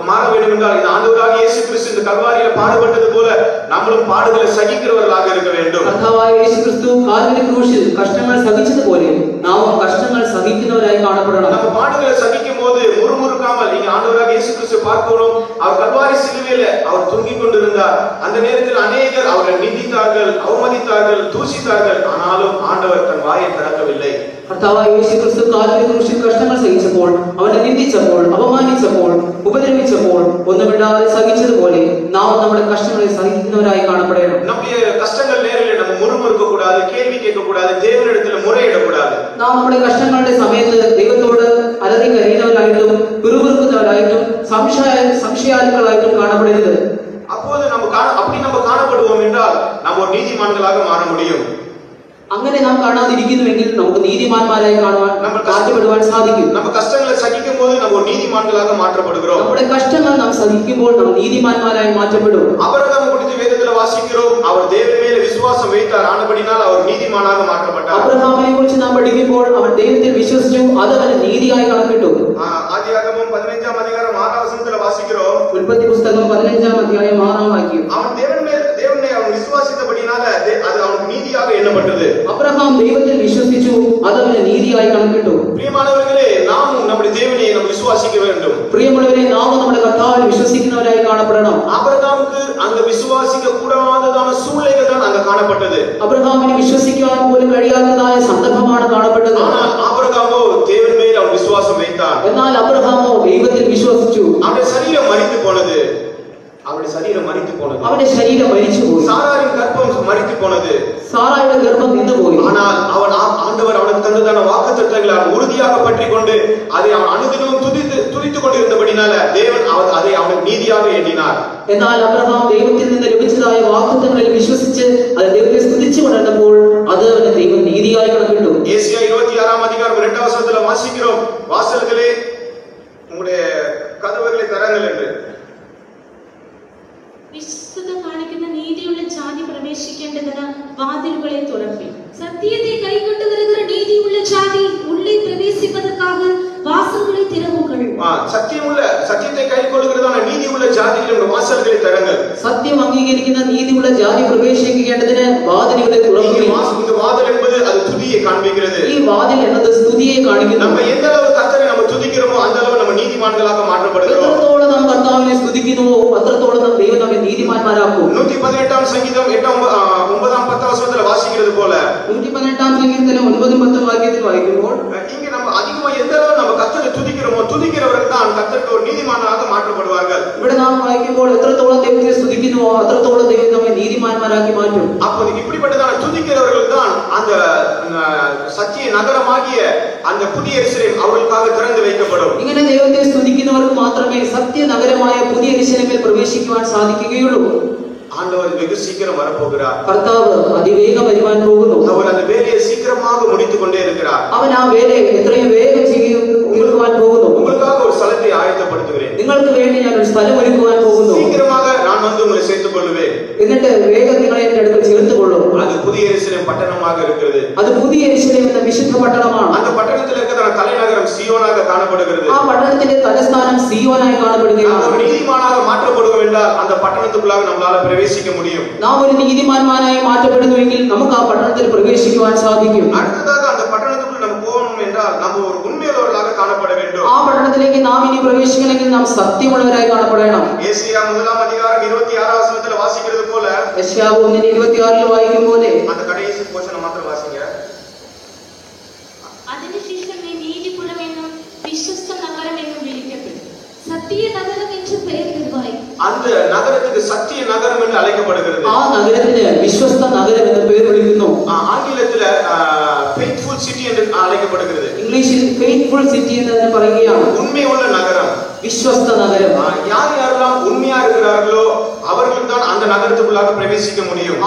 மாற வேண்டும் என்றால் இந்த ஆண்டவராகிய இயேசு கிறிஸ்து இந்த கல்வாரியில பாடுபட்டது போல நம்மளும் பாடுகளை சகிக்கிறவர்களாக இருக்க வேண்டும். കർത്താവായ യേശു ക്രിസ്തു കാൽവരി ക്രൂശിൽ കഷ്ടങ്ങൾ സഹിച്ചതുപോലെ നാം കഷ്ടങ്ങൾ സഹിക്കുന്നവരായി കാണപ്പെടണം. நம்ம பாடுகளை சகிக்கும் போது முறுமுறுக்காமல் இங்க ஆண்டவராகிய இயேசு கிறிஸ்து பார்க்கிறோம். அவர் கல்வாரி சிலுவையில அவர் தொங்கிக் கொண்டிருந்தார். அந்த நேரத்தில் அநேகர் அவரை நிந்தித்தார்கள், அவமதித்தார்கள், தூஷித்தார்கள். ஆனாலும் ஆண்டவர் தன் வாயை திறக்கவில்லை. കർത്താവായ യേശു ക്രിസ്തു കാൽവരി ക്രൂശിൽ കഷ്ടങ്ങൾ സഹിച്ചപ്പോൾ, അവനെ നിന്ദിച്ചപ്പോൾ, അപമാനിച്ചപ്പോൾ, ഉപദ്രവിച്ചപ്പോൾ ഒന്നുമില്ലാതെ സഹിച്ചതുപോലെ നാം നമ്മുടെ കഷ്ടങ്ങളെ സഹിക്കുന്നവരായി കാണപ്പെടണം. நம்முடைய கஷ்டங்கள் நேரில் நம்ம முறுமுறுக்க கூடாது, கேள்வி கேட்க கூடாது, தேவனிடத்தில் முறையிட கூடாது. നാം നമ്മുടെ കഷ്ടങ്ങളുടെ സമയത്ത് ദൈവത്തോട് അലറി കരയുന്നവരായിട്ടും പിറുപിറുക്കുന്നവരായിട്ടും സംശയാലുക്കളായിട്ടും കാണപ്പെടരുത്. அப்போது நம்ம காணப்படுவோம் என்றால் நாம் ஒரு நீதிமான்களாக மாற முடியும். അങ്ങനെ നാം കാണാതിരിക്കുന്നുവെങ്കിൽ നമുക്ക് നീതിമാന്മാരായി മാറ്റപ്പെടുവാൻ സാധിക്കും. நம்ம கஷ்டங்களை சகிக்கும் போது நம்ம ஒரு நீதிமான்களாக மாற்றப்படுகிறோம். നമ്മുടെ കഷ്ടങ്ങൾ നാം സഹിക്കുമ്പോൾ നാം നീതിമാന്മാരായി മാറ്റപ്പെടും. ஆபிரகாம் குறித்து வேதத்துல வாசிக்கிறோம். அவர் தேவன் மேல விசுவாசம் வைத்தார். ஆனபடியால் அவர் நீதிமானாக மாற்றப்பட்டார். അബ്രഹാമിനെ കുറിച്ച് നാം പഠിക്കുമ്പോൾ അവൻ ദൈവത്തിൽ വിശ്വസിച്ചു, അത് അവന് നീതിയായി കണക്കിട്ടു. ஆதியாகமம் 15ஆம் அதிகாரம் 6ஆம் வசனத்துல வாசிக்கிறோம். ഉൽപ്പത്തി പുസ്തകം 15ആം അധ്യായം 6ആം വാക്യം. அவன் தேவனை அவன் விசுவாசித்தபடினால அது அவனுக்கு நீதியாக எண்ணப்பட்டது. അബ്രഹാം ദൈവത്തിൽ വിശ്വസിച്ചു, അത് അവന് നീതിയായി കണക്കിട്ടു. பிரியமானவர்களே, நாமும் நம்முடைய தேவனை நாம் விசுவாசிக்க வேண்டும். പ്രിയമുള്ളവരെ, നാം നമ്മുടെ കർത്താവിൽ വിശ്വസിക്കുന്നവരായി കാണപ്പെടണം. ஆபிரகாமுக்கு அங்க விசுவாசிக்க கூடாததான சூழ்நிலைகள் தான் அங்க காணப்பட்டது. അബ്രഹാമിന് വിശ്വസിക്കുവാൻ പോലും കഴിയാത്തതായ സന്ദർഭമാണ് കാണപ്പെട്ടത്. ஆனால் ஆபிரகாமோ தேவன் மேல் அவன் விசுவாசம் வைத்தான். എന്നാൽ അബ്രഹാമോ ദൈവത്തിൽ വിശ്വസിച്ചു. அவனுடைய சரீரம் மரித்து போனது. அவனுடைய ശരീരം മരിച്ചുപോയി. சாராரின் கர்ப்பம் மரித்து போனது. സാറായുടെ ഗർഭം നിന്നുപോയി. ஆனால் அவன் ஆண்டவர் அவனுக்கு தந்ததான வாக்குத்தத்தங்களை அவன் உறுதியாக பற்றி கொண்டு அதை அவன் அனுதினமும் துதித்துக் கொண்டிருந்தபடினால தேவன் அதை அவனுக்கு நீதியாக எண்ணினார். എന്നാൽ അബ്രഹാം ദൈവത്തിൽ നിന്ന് ലഭിച്ചതായ വാഗ്ദത്തങ്ങളിൽ വിശ്വസിച്ച് അത് ദൈവത്തെ സ്തുതിച്ചു കൊണ്ടിരുന്നപ്പോൾ അത് അവന് ദൈവം നീതിയായി കണക്കിട്ടു. ஏசாயா 26ஆம் அதிகாரம் 2ஆம் வசனத்துல வாசிக்கிறோம், வாசல்களே உங்களுடைய கதவுகளை திறங்கள் என்று. വിശുദ്ധത കാണിക്കുന്ന നീതിയുള്ള ജാതി പ്രവേശിക്കേണ്ടതിന് വാതിലുകളെ തുറപ്പി. சத்தியத்தை கைக்கொண்டு வருகிற நீதியுள்ள ஜாதி உள்ளே பிரவேசிப்பதற்காக வாசல்களை திறவுங்கள். சத்தியத்தை கை கொள்ளுகிறதான நீதியுள்ள ஜாதிகளுடைய வாசல்களை திறங்கள். സത്യം അംഗീകരിക്കുന്ന നീതിയുള്ള ജാതി പ്രവേശിക്കേണ്ടതിന് വാതിലുകളെ തുറക്കുക. இந்த வாதில் என்பது அது துதியை காண்பிக்கிறது. ഈ വാതിൽ എന്നത് സ്തുതിയെ കാണിക്കുന്നു. நம்ம எந்த அளவு கர்த்தரை நம்ம துதிக்கிறோமோ அந்த அளவு நம்ம நீதிமான்களாக மாற்றப்படுகிறோம். എത്രത്തോളം നാം കർത്താവിനെ സ്തുതിക്കുന്നുവോ അത്രത്തോളം നാം ദൈവം നമ്മെ നീതിമാന്മാരാക്കും. 118ஆம் சங்கீதம் 9ஆம் 10ஆம் வசனத்துல வாசிக்கிறது போல 118ஆം സങ്കീർത്തനം 9ഉം 10ഉം വാക്യത്തിൽ വായിക്കുമ്പോൾ இங்க நம்ம அதிகமா எந்த அளவு நம்ம கர்த்தரை துதிக்கிறோமோ துதிக்கிறவர்கள் தான் கர்த்தருக்கு ஒரு நீதிமானாக மாற்றப்படுவார்கள். ഇവിടെ നാം വായിക്കുമ്പോൾ എത്രത്തോളം ദൈവത്തെ സ്തുതിക്കുന്നുവോ അത്രത്തോളം ദൈവം നമ്മെ നീതിമാന്മാരാക്കി മാറ്റും. அப்போ இப்படிப்பட்டதான துதிக்கிறவர்கள் தான் அந்த சத்திய நகரமாகிய அந்த புதிய எருசலேம் அவர்களுக்காக திறந்து வைக்கப்படும். ഇങ്ങനെ ദൈവത്തെ സ്തുതിക്കുന്ന ചെയ്യുന്നവർക്ക് മാത്രമേ സത്യനഗരമായ പുതിയ യെരൂശലേമിൽ പ്രവേശിക്കുവാൻ സാധിക്കുകയുള്ളൂ. ஆண்டவர் வெகு சீக்கிரம் வரப்போகிறார். കർത്താവ് അതിവേഗം വരുവാൻ പോകുന്നു. அவர் அந்த வேலையை சீக்கிரமாக முடித்துக் கொண்டே இருக்கிறார். അവൻ ആ വേലയെ എത്രയും വേഗം തീർക്കുവാൻ പോകുന്നു. உங்களுக்காக ஒரு ஸ்தலத்தை ஆயத்தப்படுத்துகிறேன். നിങ്ങൾക്ക് വേണ്ടി ഞാൻ ഒരു സ്ഥലം ഒരുക്കുവാൻ പോകുന്നു. சீக்கிரமாக நான் வந்து உங்களை சேர்த்துக் கொள்வேன். എന്നിട്ട് വേഗം നിങ്ങളെ എന്റെ അടുക്കൽ ചേർത്തുകൊള്ളും. அது புதிய எருசலேம் பட்டணமாக இருக்கிறது. അത് പുതിയ യെരൂശലേം എന്ന വിശുദ്ധ പട്ടണമാണ്. அந்த பட்டணத்தில் இருக்கிற தலைநகரம் சீயோனாக காணப்படுகிறது. ആ പട്ടണത്തിന്റെ തലസ്ഥാനം സീയോനായി കാണപ്പെടുകയാണ്. ஒரு நீதிமானாக மாற்றப்படுவோம் என்றால் அந்த பட்டணத்துக்குள்ளாக நம்மளால பிரவேசிக்க முடியும். നാം ഒരു നീതിമാന്മാരായി മാറ്റപ്പെടുന്നുവെങ്കിൽ നമുക്ക് ആ പട്ടണത്തിൽ പ്രവേശിക്കുവാൻ സാധിക്കും. அடுத்ததாக அந்த பட்டணத்துக்குள் நம்ம போகணும் என்றால் நம்ம ஒரு உண்மையுள்ளவர்களாக காணப்பட வேண்டும். ആ പട്ടണത്തിലേക്ക് നാം ഇനി പ്രവേശിക്കണമെങ്കിൽ നാം സത്യമുള്ളവരായി കാണപ്പെടണം. ஏசாயா 1:26 வசனத்துல வாசிக்கிறது போல യെശയ്യാവ് 1:26 വായിക്കും പോലെ அந்த கடைசி போர்ஷனை மாத்திரம் வாசிங்க. അതിനുശേഷം നീ നീതിപുരം എന്നും വിശ്വസ്ത നഗരം എന്നും വിളിക്കപ്പെടും. சத்திய நகரம் என்று பெயர் பெறுவாய். அந்த நகரத்துக்கு சத்திய நகரம் என்று அழைக்கப்படுகிறது. ആ നഗരത്തിന് വിശ്വസ്ത നഗരം എന്ന് പേര് വിളിക്കുന്നു. ஆங்கிலத்துல faithful city என்று அழைக்கப்படுகிறது. ഇംഗ്ലീഷിൽ ഫെയ്ത്ത്ഫുൾ സിറ്റി എന്ന് പറയുകയാണ്. உண்மை உள்ள நகரம், വിശ്വസ്ത നഗരം. யாரெல்லாம் உண்மையா இருக்கிறார்களோ அவர்களுக்கு தான் அந்த நகரத்துக்குள்ளாக பிரவேசிக்க முடியும்.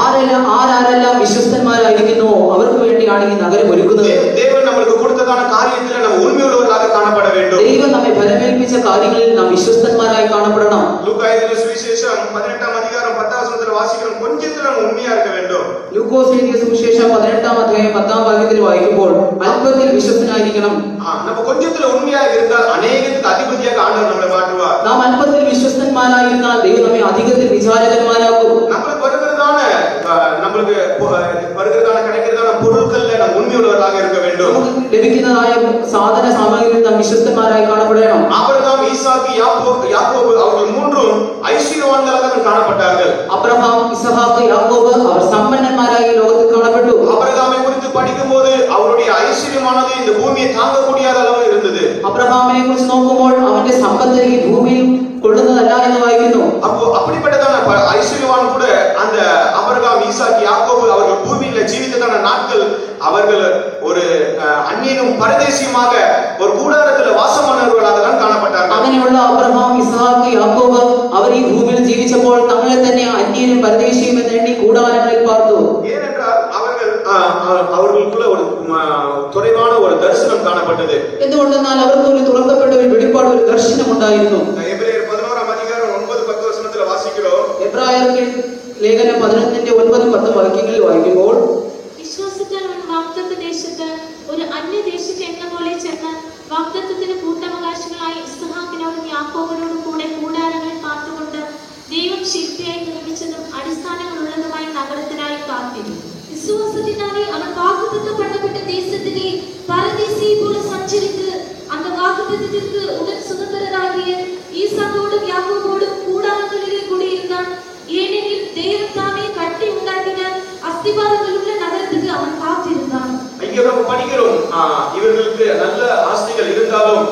ആരെല്ലാം വിശ്വസ്തന്മാരായിരിക്കുന്നു അവർക്ക് വേണ്ടിയാണ് ഈ നഗരം ഒരുക്കുന്നത്. தேவன் நமக்கு கொடுத்ததான காரியத்துல நம்ம உண்மையுள்ளவர்களாக காணப்பட வேண்டும். ദൈവം നമ്മെ ഫലമേൽപ്പിച്ച കാര്യങ്ങളിൽ നാം വിശ്വസ്തന്മാരായി കാണപ്പെടണം. லூக்கா எழுதின சுவிசேஷம் 18 அதிகாரம் 10 வசனத்துல வாசிக்கிறோம், கொஞ்சத்துல நம்ம உண்மையா இருக்க வேண்டும். ലൂക്കോസ് എഴുതിയ സുവിശേഷം 18 അധ്യായം 10 വാക്യത്തിൽ വായിക്കുമ്പോൾ അല്പത്തിൽ വിശ്വസ്തനായിരിക്കണം. நம்ம கொஞ்சத்துல உண்மையா இருந்தால் அநேகத்துக்கு அதிபதியாக ஆண்டவர் நம்மளை மாற்றுவார். നാം അല്പത്തിൽ വിശ്വസ്തന്മാരായിരുന്നാൽ ദൈവം നമ്മെ അധികത്തിൽ വിചാരകന്മാരാക്കും. நம்மளுக்கு வருகிறதான கிடைக்கிறதான பொருட்கள்ல நம்ம உண்மையுள்ளவர்களாக இருக்க வேண்டும். നമുക്ക് ലഭിക്കുന്നതായ സാധന സാമഗ്രികളിൽ നാം വിശ്വസ്തന്മാരായി കാണപ്പെടണം. ஆபிரகாம், ஈசாக்கு, யாக்கோபு அவர்கள் மூன்றும் ஐஸ்வர்யவான்களாக காணப்பட்டார்கள். അബ്രഹാം, ഇസഹാക്ക്, യാക്കോബ് അവർ സമ്പന്നന്മാരായി ലോകത്തിൽ കാണപ്പെട്ടു. ஆபிரகாமை குறித்து படிக்கும்போது அவருடைய ஐஸ்வர்யமானது இந்த பூமியை தாங்கக்கூடிய அளவு இருந்தது. അബ്രഹാമിനെ കുറിച്ച് നോക്കുമ്പോൾ അവന്റെ സമ്പത്ത് ഈ ഭൂമിയിൽ കൊള്ളുന്നതല്ല എന്ന് വായിക്കുന്നു. அப்போ அப்படிப்பட்டதான ஐஸ்வர்யவான் கூட அந்த ஆபிரகாம், ஈசாக்கு, யாக்கோபு அவர்கள் பூமியில ஜீவித்ததான நாட்கள் அவர்கள் ஒரு அந்நியனும் பரதேசியுமாக ஒரு கூடாரத்துல வாசமானவர்களாக தான் காணப்பட்டார்கள். അങ്ങനെയുള്ള അബ്രഹാം, ഇസഹാക്ക്, യാക്കോബ് അവർ ഈ ഭൂമിയിൽ ജീവിച്ചപ്പോൾ തങ്ങളെ തന്നെ അന്യനും പരദേശിയും എന്ന് എണ്ണി കൂടാരങ്ങളിൽ പാർത്തു. ஏனென்றால் அவர்களுக்குள்ள ஒரு துறைவான ஒரு தரிசனம் காணப்பட்டது. എന്തുകൊണ്ടെന്നാൽ അവർക്ക് ഒരു തുറക്കപ്പെട്ട ഒരു വെളിപ്പാട്, ഒരു ദർശനം ഉണ്ടായിരുന്നു. எபிரேயர் 11 அதிகாரம் 9-10 வசனத்துல வாசிக்கிறோம். എബ്രായർക്ക് ലേഖനം 11-9-10 വാക്യങ്ങളിൽ വായിക്കുമ്പോൾ വിശ്വാസത്താൽ അവൻ വാഗ്ദത്ത ദേശത്ത് ഒരു അന്യദേശത്ത് എന്ന പോലെ ചെന്ന് വാഗ്ദത്തത്തിന് കൂട്ടവകാശികളായി ഇസ്ഹാക്കിനോടും യാക്കോബിനോടും കൂടെ കൂടാരങ്ങളിൽ പാർത്തുകൊണ്ട് ദൈവം ശില്പിയായി നിർമ്മിച്ചതും അടിസ്ഥാനങ്ങളുള്ളതുമായ നഗരത്തിനായി കാത്തിരുന്നു. விசுவாசத்தினாலே அவன் வாக்குத்தத்தம் பண்ணப்பட்ட தேசத்திலே பரதேசியை போல சஞ்சரித்து அந்த வாக்குத்தத்தத்திற்கு உடன் சுதந்திரராகிய ஈசாக்கோடும் யாக்கோபோடும் கூடாரங்களிலே குடியிருந்தான். ஏனெனில் தேவன் தாமே கட்டி உண்டாக்கின அஸ்திபாரங்கள் உள்ள நகரத்துக்கு அவன் காத்திருந்தான். இங்க நம்ம படிக்கிறோம், இவர்களுக்கு நல்ல ஆஸ்திகள் இருந்தாலும்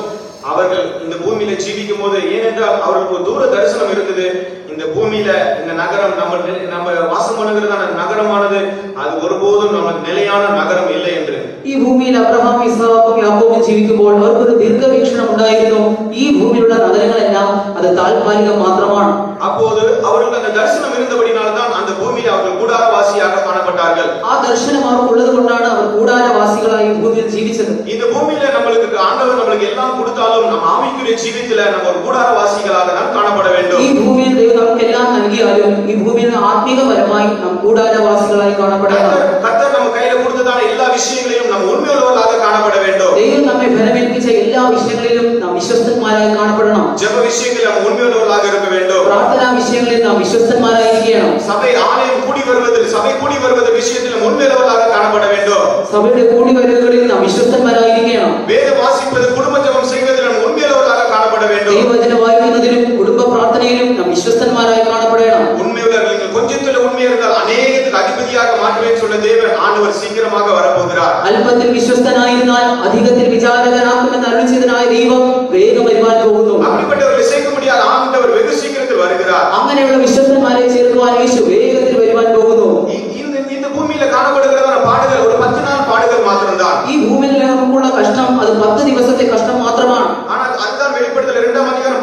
அவர்கள் இந்த பூமியில ஜீவிக்கும் போது, ஏனென்றால் அவர்களுக்கு தூர தரிசனம் இருந்தது, இந்த பூமியில இந்த நகரம் நம்ம வாசம் பண்ணுகிறதான நகரமானது அது ஒருபோதும் நமக்கு நிலையான நகரம் இல்லை என்று. ഈ ഭൂമിയിൽ അബ്രഹാം, ഇസ്ഹാക്കും, യാക്കോബും ജീവിക്കുമ്പോൾ അവർക്കൊരു ദീർഘവീക്ഷണം ഉണ്ടായിരുന്നു. ഈ ഭൂമിയിലുള്ള നഗരങ്ങളെല്ലാം അത് താൽക്കാലികം മാത്രമാണ്. அப்போது அவர்களுக்கு அந்த தரிசனம் இருந்தபடினால்தான் அந்த பூமியில அவர்கள் கூடாரவாசியாக காணப்பட்டார்கள். ആ ദർശനം അവർക്കുള്ളത് കൊണ്ടാണ് അവർ കൂടാരവാസികളായി ഭൂമിയിൽ ജീവിച്ചത്. இந்த பூமியில நம்மளுக்கு ஆண்டவர் நம்மளுக்கு எல்லாம் கொடுத்தாலும் நம்ம ஆவிக்குரிய ஜீவிதத்துல நம்ம ஒரு கூடாரவாசிகளாக தான் காணப்பட வேண்டும். ഈ ഭൂമിയിൽ ദൈവം നമുക്കെല്ലാം നൽകിയാലും ഈ ഭൂമിയിൽ ആത്മീകപരമായി നാം കൂടാരവാസികളായി കാണപ്പെടണം. கர்த்தர் நம்ம கையில கொடுத்ததான எல்லா விஷயங்களையும் நம்ம உண்மையுள்ளவர்களாக காணப்பட வேண்டும். ദൈവം നമ്മെ ഫലമേൽപ്പിച്ച എല്ലാ വിഷയങ്ങളിലും നാം വിശ്വസ്തന്മാരായി കാണപ്പെടണം. ஜெப விஷயங்களில் நம்ம உண்மையுள்ளவர்களாக இருக்க வேண்டும். പ്രാർത്ഥനാ വിഷയങ്ങളിൽ നാം വിശ്വസ്തന്മാരായിരിക്കണം. சபை ஆலயம் கூடி வருவது விஷயத்தில் உண்மையுள்ளவர்களாக காணப்பட வேண்டும். സഭയുടെ കൂടിവരവുകളിൽ നാം വിശ്വസ്തന്മാരായിരിക്കണം. வேத வாசிப்பது, குடும்ப ஜெபம் செய்வதில் நம்ம உண்மையுள்ளவர்களாக காணப்பட வேண்டும். ദൈവവചനം വായിക്കുന്നതിലും കുടുംബ പ്രാർത്ഥനയിലും നാം വിശ്വസ്തന്മാരായി കാണപ്പെടണം. உண்மையுள்ளவர்கள் கொஞ்சத்தில் உண்மை இருந்தால் அநேகத்துக்கு அதிபதியாக மாற்றுவேன் சொன்ன தேவன் ஆண்டவர் சீக்கிரமாக வரப்போகிறார். അല്പത്തിൽ വിശ്വസ്തനായിരുന്നാൽ അധികത്തിൽ വിചാരകനാക്കുമെന്ന് അരുളിച്ചതിനായ ദൈവം വേഗം വരുവാൻ പോകുന്നു. அப்படிப்பட்டவர்களை சேர்க்க முடியாத ஆண்டவர் வெகு சீக்கிரத்தில் வருகிறார். അങ്ങനെയുള്ള വിശ്വസ്തന്മാരെ ചേർക്കുവാൻ യേശു വേഗത്തിൽ വരുവാൻ പോകുന്നു. இந்த பூமியில காணப்படுகிறதான பாடுகள் ஒரு 10 நாள் பாடுகள் மாத்திரம்தான். ഈ ഭൂമിയിൽ നമുക്കുള്ള കഷ്ടം അത് 10 ദിവസത്തെ കഷ്ടം മാത്രമാണ്. ஆனால் அதுதான் வெளிப்படுத்தல் 2 அதிகாரம்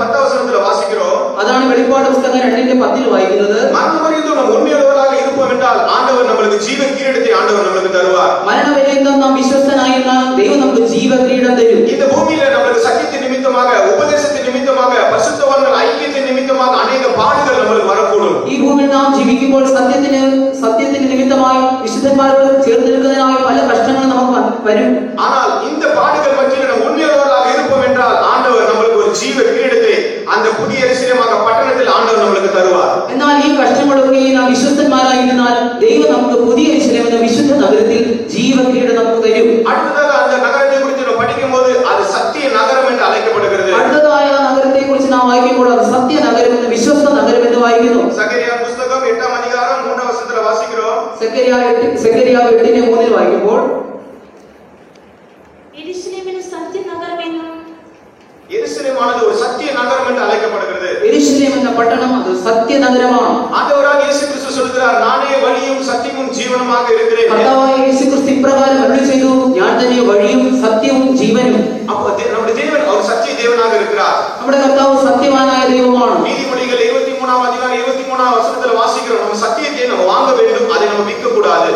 ദൈവം നമുക്ക് പുതിയ യെരൂശലേം എന്ന വിശുദ്ധ നഗരത്തിൽ ജീവകിരീടം നമുക്ക് തരും. அடுத்ததாக அந்த நகரத்தை குறித்து நாம் படிக்கும்போது அது சத்திய நகரம் என்று அழைக்கப்படுகிறது. അടുത്തതായ നഗരത്തെ കുറിച്ച് നാം വായിക്കുമ്പോൾ അത് സത്യ നഗരം എന്ന് വിശ്വസ്ത നഗരം എന്ന് വായിക്കുന്നു. சகரியா புத்தகம் 8ஆம் அதிகாரம் 3ஆம் வசனத்துல வாசிக்கிறோம். സെക്കറിയ 8:3 വായിക്കുമ്പോൾ எருசலேமின் சத்திய நகரம் என்னும் எருசலேமானது ஒரு சத்திய நகரம் என்று அழைக்கப்படுகிறது. യെരൂശലേം എന്ന പട്ടണം അത് സത്യ നഗരമാണ്. ஆண்டவராக இயேசு கிறிஸ்து சொல்கிறார், நானே வழியும் சத்தியமும் ஜீவனுமாக இருக்கிறேன். കർത്താവായ യേശു ക്രിസ്തു ഇപ്രകാരം അരുളി ചെയ്തു, ഞാൻ തന്നെ വഴിയും സത്യവും ജീവനും. அப்போ நம்முடைய தேவன் அவர் சத்திய தேவனாக இருக்கிறார். നമ്മുടെ കർത്താവ് സത്യവാനായ ദൈവമാണ്. நீதிமொழிகள் 23ஆம் அதிகாரம் 23ஆம் வசனத்துல வாசிக்கிறோம், நம்ம சத்தியத்தை நம்ம வாங்க வேண்டும், அதை நம்ம விற்க கூடாது.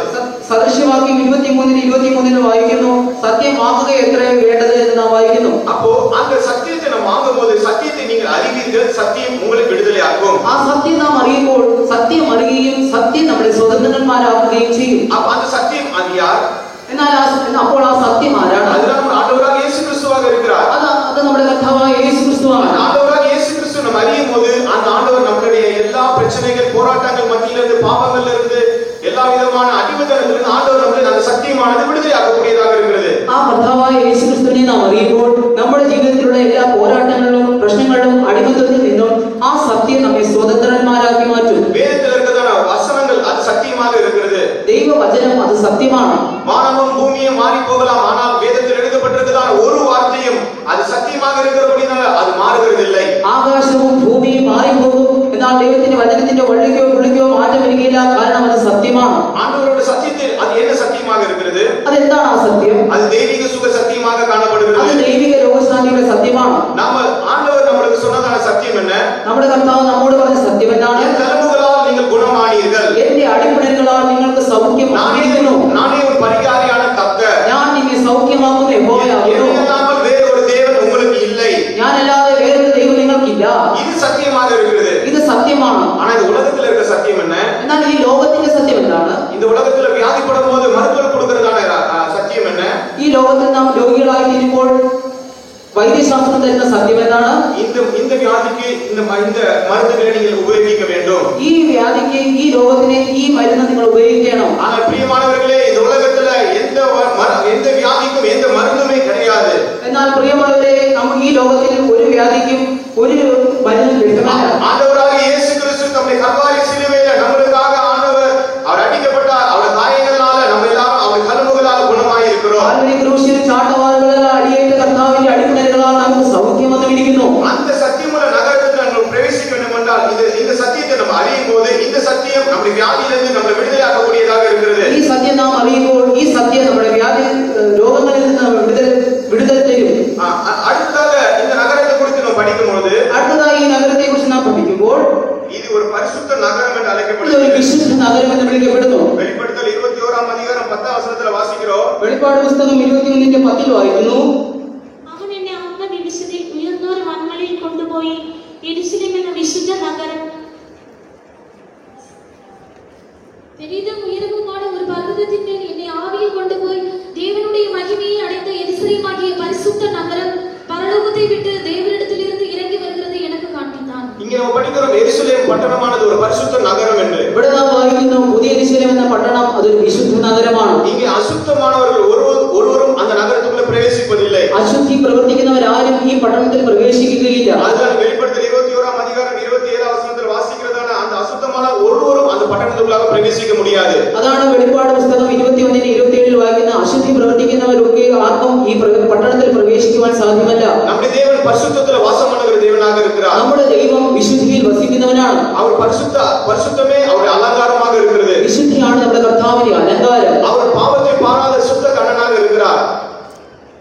സദൃശ്യവാക്യം 23 വായിക്കുന്നു, സത്യം വാങ്ങുക എത്രയും വേണ്ടത് എന്ന് നാം വായിക്കുന്നു. அப்போ அந்த சத்தியத்தை நம்ம வாங்கும்போது சத்தியத்தை நீங்கள் அறிவீர்கள், சத்தியம் உங்களை விடுதலை ஆக்கும். ആ സത്യം നാം അറിയുമ്പോൾ സത്യം അറിയുകയും സത്യം നമ്മളെ സ്വതന്ത്രന്മാരാക്കുകയും ചെയ്യും. அப்ப அந்த சத்தியம் அது யார்? എന്നാൽ അപ്പോൾ ആ സത്യം ആരാണ്? அது நம்ம ஆண்டவராக இயேசு கிறிஸ்துவாக இருக்கிறார். അത് നമ്മുടെ കർത്താവായ യേശു ക്രിസ്തുവാണ്. ஆண்டவராக இயேசு கிறிஸ்து நம்ம அறியும் போது அந்த ஆண்டவர் நம்மளுடைய எல்லா பிரச்சனைகள், போராட்டங்கள் மத்தியிலிருந்து, பாவங்கள்ல இருந்து, எல்லா விதமான அடிமைத்தனத்திலிருந்து ஆண்டவர் நம்மளை அந்த சத்தியமானது விடுதலையாக்கக்கூடியதாக இருக்கிறது. ആ കർത്താവായ യേശു ക്രിസ്തുവിനെ നാം അറിയുമ്പോൾ നമ്മുടെ ജീവിതത്തിലുള്ള എല്ലാ പോരാട്ടങ്ങളിലും പ്രശ്നങ്ങളിലും അടിമത്തത്തിൽ നിന്നും ആ സത്യം നമ്മെ സ്വതന്ത്രന്മാരാക്കി മാറ്റും. வேதத்தில் இருக்கிறதான வசனங்கள் அது சத்தியமாக இருக்கிறது. ദൈവവചനം അത് സത്യമാണ്. வானமும் பூமியும் மாறி போகலாம், ஆனால் வேதத்தில் எழுதப்பட்டிருக்கிறதான ஒரு வார்த்தையும் அது சத்தியமாக இருக்கிறபடினால அது மாறுகிறதில்லை. ആകാശവും ഭൂമിയും മാറിപ്പോകും, എന്നാൽ ദൈവത്തിന്റെ വചനത്തിന്റെ വള്ളിക്കോ പുള്ളിക്കോ മാറ്റം വരികയില്ല, കാരണം അത് സത്യമാണ്. ஆண்டவரோட சத்தியத்தில் அது என்ன சத்தியமாக இருக்கிறது? അതെന്താണ് ആ സത്യം? அது தெய்வீக சுக சத்தியமாக അത് காணப்படுகிறது. ദൈവിക രോഗശാന്തിയുടെ സത്യമാണ്. நாம ஆண்டவர் நம்மளுக்கு சொன்னதான சத்தியம் என்ன? നമ്മുടെ കർത്താവ് നമ്മോട് പറഞ്ഞ സത്യം എന്താണ്? என் தழும்புகளால் நீங்கள் குணமானீர்கள், എന്റെ അടിപ്പിണരുകളാൽ നിങ്ങൾക്ക് സൗഖ്യം ആയിരിക്കുന്നു. நானே ஒரு பரிகாரியான கர்த்தர், ഞാൻ നിന്നെ സൗഖ്യമാക്കുന്ന യഹോവയാകുന്നു. இல்லாமல் வேற ஒரு தேவன் உங்களுக்கு இல்லை. ഞാനല്ലാതെ വേറൊരു ദൈവം നിങ്ങൾക്കില്ല. இது சத்தியமாக இருக்கிறது. ഇത് സത്യമാണ്. ஆனா இந்த உலகத்துல இருக்க சத்தியம் என்ன? എന്നാൽ ഈ ലോകത്തിന്റെ സത്യം എന്താണ്? இந்த உலகத்துல வியாதிப்படும் போது மருத்துவர் கொடுக்கிறதான சத்தியம் என்ன? ഈ ലോകത്തിൽ നാം രോഗികളായി തീരുമ്പോൾ വൈദ്യശാസ്ത്രം തരുന്ന സത്യം എന്താണ്? இந்த வியாதிக்கு இந்த மருந்துகளை நீங்கள் உபயோகிக்க வேண்டும். ഈ വ്യാധിക്ക്, ഈ രോഗത്തിന് ഈ മരുന്ന് നിങ്ങൾ ഉപയോഗിക്കണം. ஆனால் பிரியமானவர்களே, இந்த உலகத்துல எந்த வியாதிக்கும் எந்த மருந்துமே கிடையாது. എന്നാൽ പ്രിയമുള്ളവരെ, നമുക്ക് ഈ ലോകത്തിൽ ഒരു വ്യാധിക്കും ഒരു മരുന്നും ലഭ്യമല്ല. ஆண்டவராக இயேசு கிறிஸ்து தம்முடைய கல்வாரி சிலுவையில நம்மளுக்காக ஆண்டவர் அவர் அடிக்கப்பட்டார். அவர் காயங்களால நம்ம எல்லாரும் அவர் தழும்புகளால் குணமாய் இருக்கிறோம். കാൽവരി ക്രൂശിൽ ചാട്ടവാറുകളാൽ അടിയേറ്റ കർത്താവിന്റെ അടിപ്പിണരുകളാൽ നമുക്ക് സൗഖ്യം വന്നിരിക്കുന്നു. அந்த சத்தியமுள்ள நகரத்துக்கு நம்ம பிரவேசிக்க வேண்டும் என்றால் இந்த சத்தியத்தை நம்ம அறியும் போது இந்த சத்தியம் நம்முடைய வியாதியிலிருந்து நம்மளை விடுதலையாக்கக்கூடியதாக இருக்கிறது. ഈ സത്യം നാം അറിയുമ്പോൾ ഈ സത്യം നമ്മുടെ വ്യാധി രോഗങ്ങളിൽ നിന്ന് വിടുതൽ തരും. அடுத்ததாக இந்த நகரத்தை குறித்து நாம் படிக்கும்போது, അടുത്തതായി ഈ നഗരത്തെ കുറിച്ച് നാം പഠിക്കുമ്പോൾ, இது ஒரு பரிசுத்த நகரம் என்று ഇത് ഒരു அழைக்கப்படுகிறது. വിശുദ്ധ നഗരം എന്ന് വിളിക്കപ്പെടുന്നു. வெளிப்படுத்தல் 21ஆம் அதிகாரம் 10ஆம் வசனத்துல வாசிக்கிறோம். വെളിപ്പാട് പുസ്തകം 21:10 വായിക്കുന്നു. അവൻ എന്നെ ആത്മവിശുദ്ധിയിൽ ഉയർന്നൊരു വൻമലയിൽ കൊണ്ടുപോയി യെരൂശലേം എന്ന വിശുദ്ധ നഗരം பெரிதும் உயரமுமான ஒரு பர்வதத்தின் மேல் என்னை ஆவியில் கொண்டு போய் தேவனுடைய மகிமையை அடைந்த எருசலேமாகிய பரிசுத்த நகரம் பரலோகத்தை விட்டு தேவனிடத்திலிருந்து இறங்கி வருகிறது எனக்கு காண்பித்தான். இங்க நம்ம படிக்கிறோம் எருசலேம் பட்டணமானது ஒரு பரிசுத்த நகரம் என்று. ഇവിടെ നാം വായിക്കുന്നു പുതിയ യെരൂശലേം എന്ന പട്ടണം അതൊരു വിശുദ്ധ നഗരമാണ്. இங்கே அசுத்தமானவர்கள் ஒருவரும் அந்த நகரத்துக்குள்ள பிரவேசிப்பதில்லை. അശുദ്ധി പ്രവർത്തിക്കുന്നവരാരും ഈ പട്ടണത്തിൽ പ്രവേശിക്കുകയില്ല. அதுதான் வெளிப்படுத்தல் 21ஆம் அதிகாரம் 27ஆம் வசனத்தில் வாசிக்கிறதான அந்த அசுத்தமான ஒருவரும் அந்த பட்டணத்துக்குள்ளாக பிரவேசிக்க முடியாது. അതാണ് വെളിപ്പാട് പുസ്തകം 21:27 വായിക്കുന്ന അശുദ്ധി പ്രവർത്തിക്കുന്നവരൊക്കെ ആർക്കും ഈ പട്ടണത്തിൽ പ്രവേശിക്കുവാൻ സാധ്യമല്ല. நம்முடைய தேவன் பரிசுத்தத்தில் வாசம் பண்ணுகிற தேவனாக இருக்கிறார். നമ്മുടെ ദൈവം വിശുദ്ധിയിൽ വസിക്കുന്നവനാണ്. அவர் பரிசுத்தமே அவருடைய அலங்காரமாக இருக்கிறது. വിശുദ്ധിയാണ് നമ്മുടെ കർത്താവിന്റെ അലങ്കാരം. அவர் பாவத்தை பாராத சுத்த கண்ணனாக இருக்கிறார்.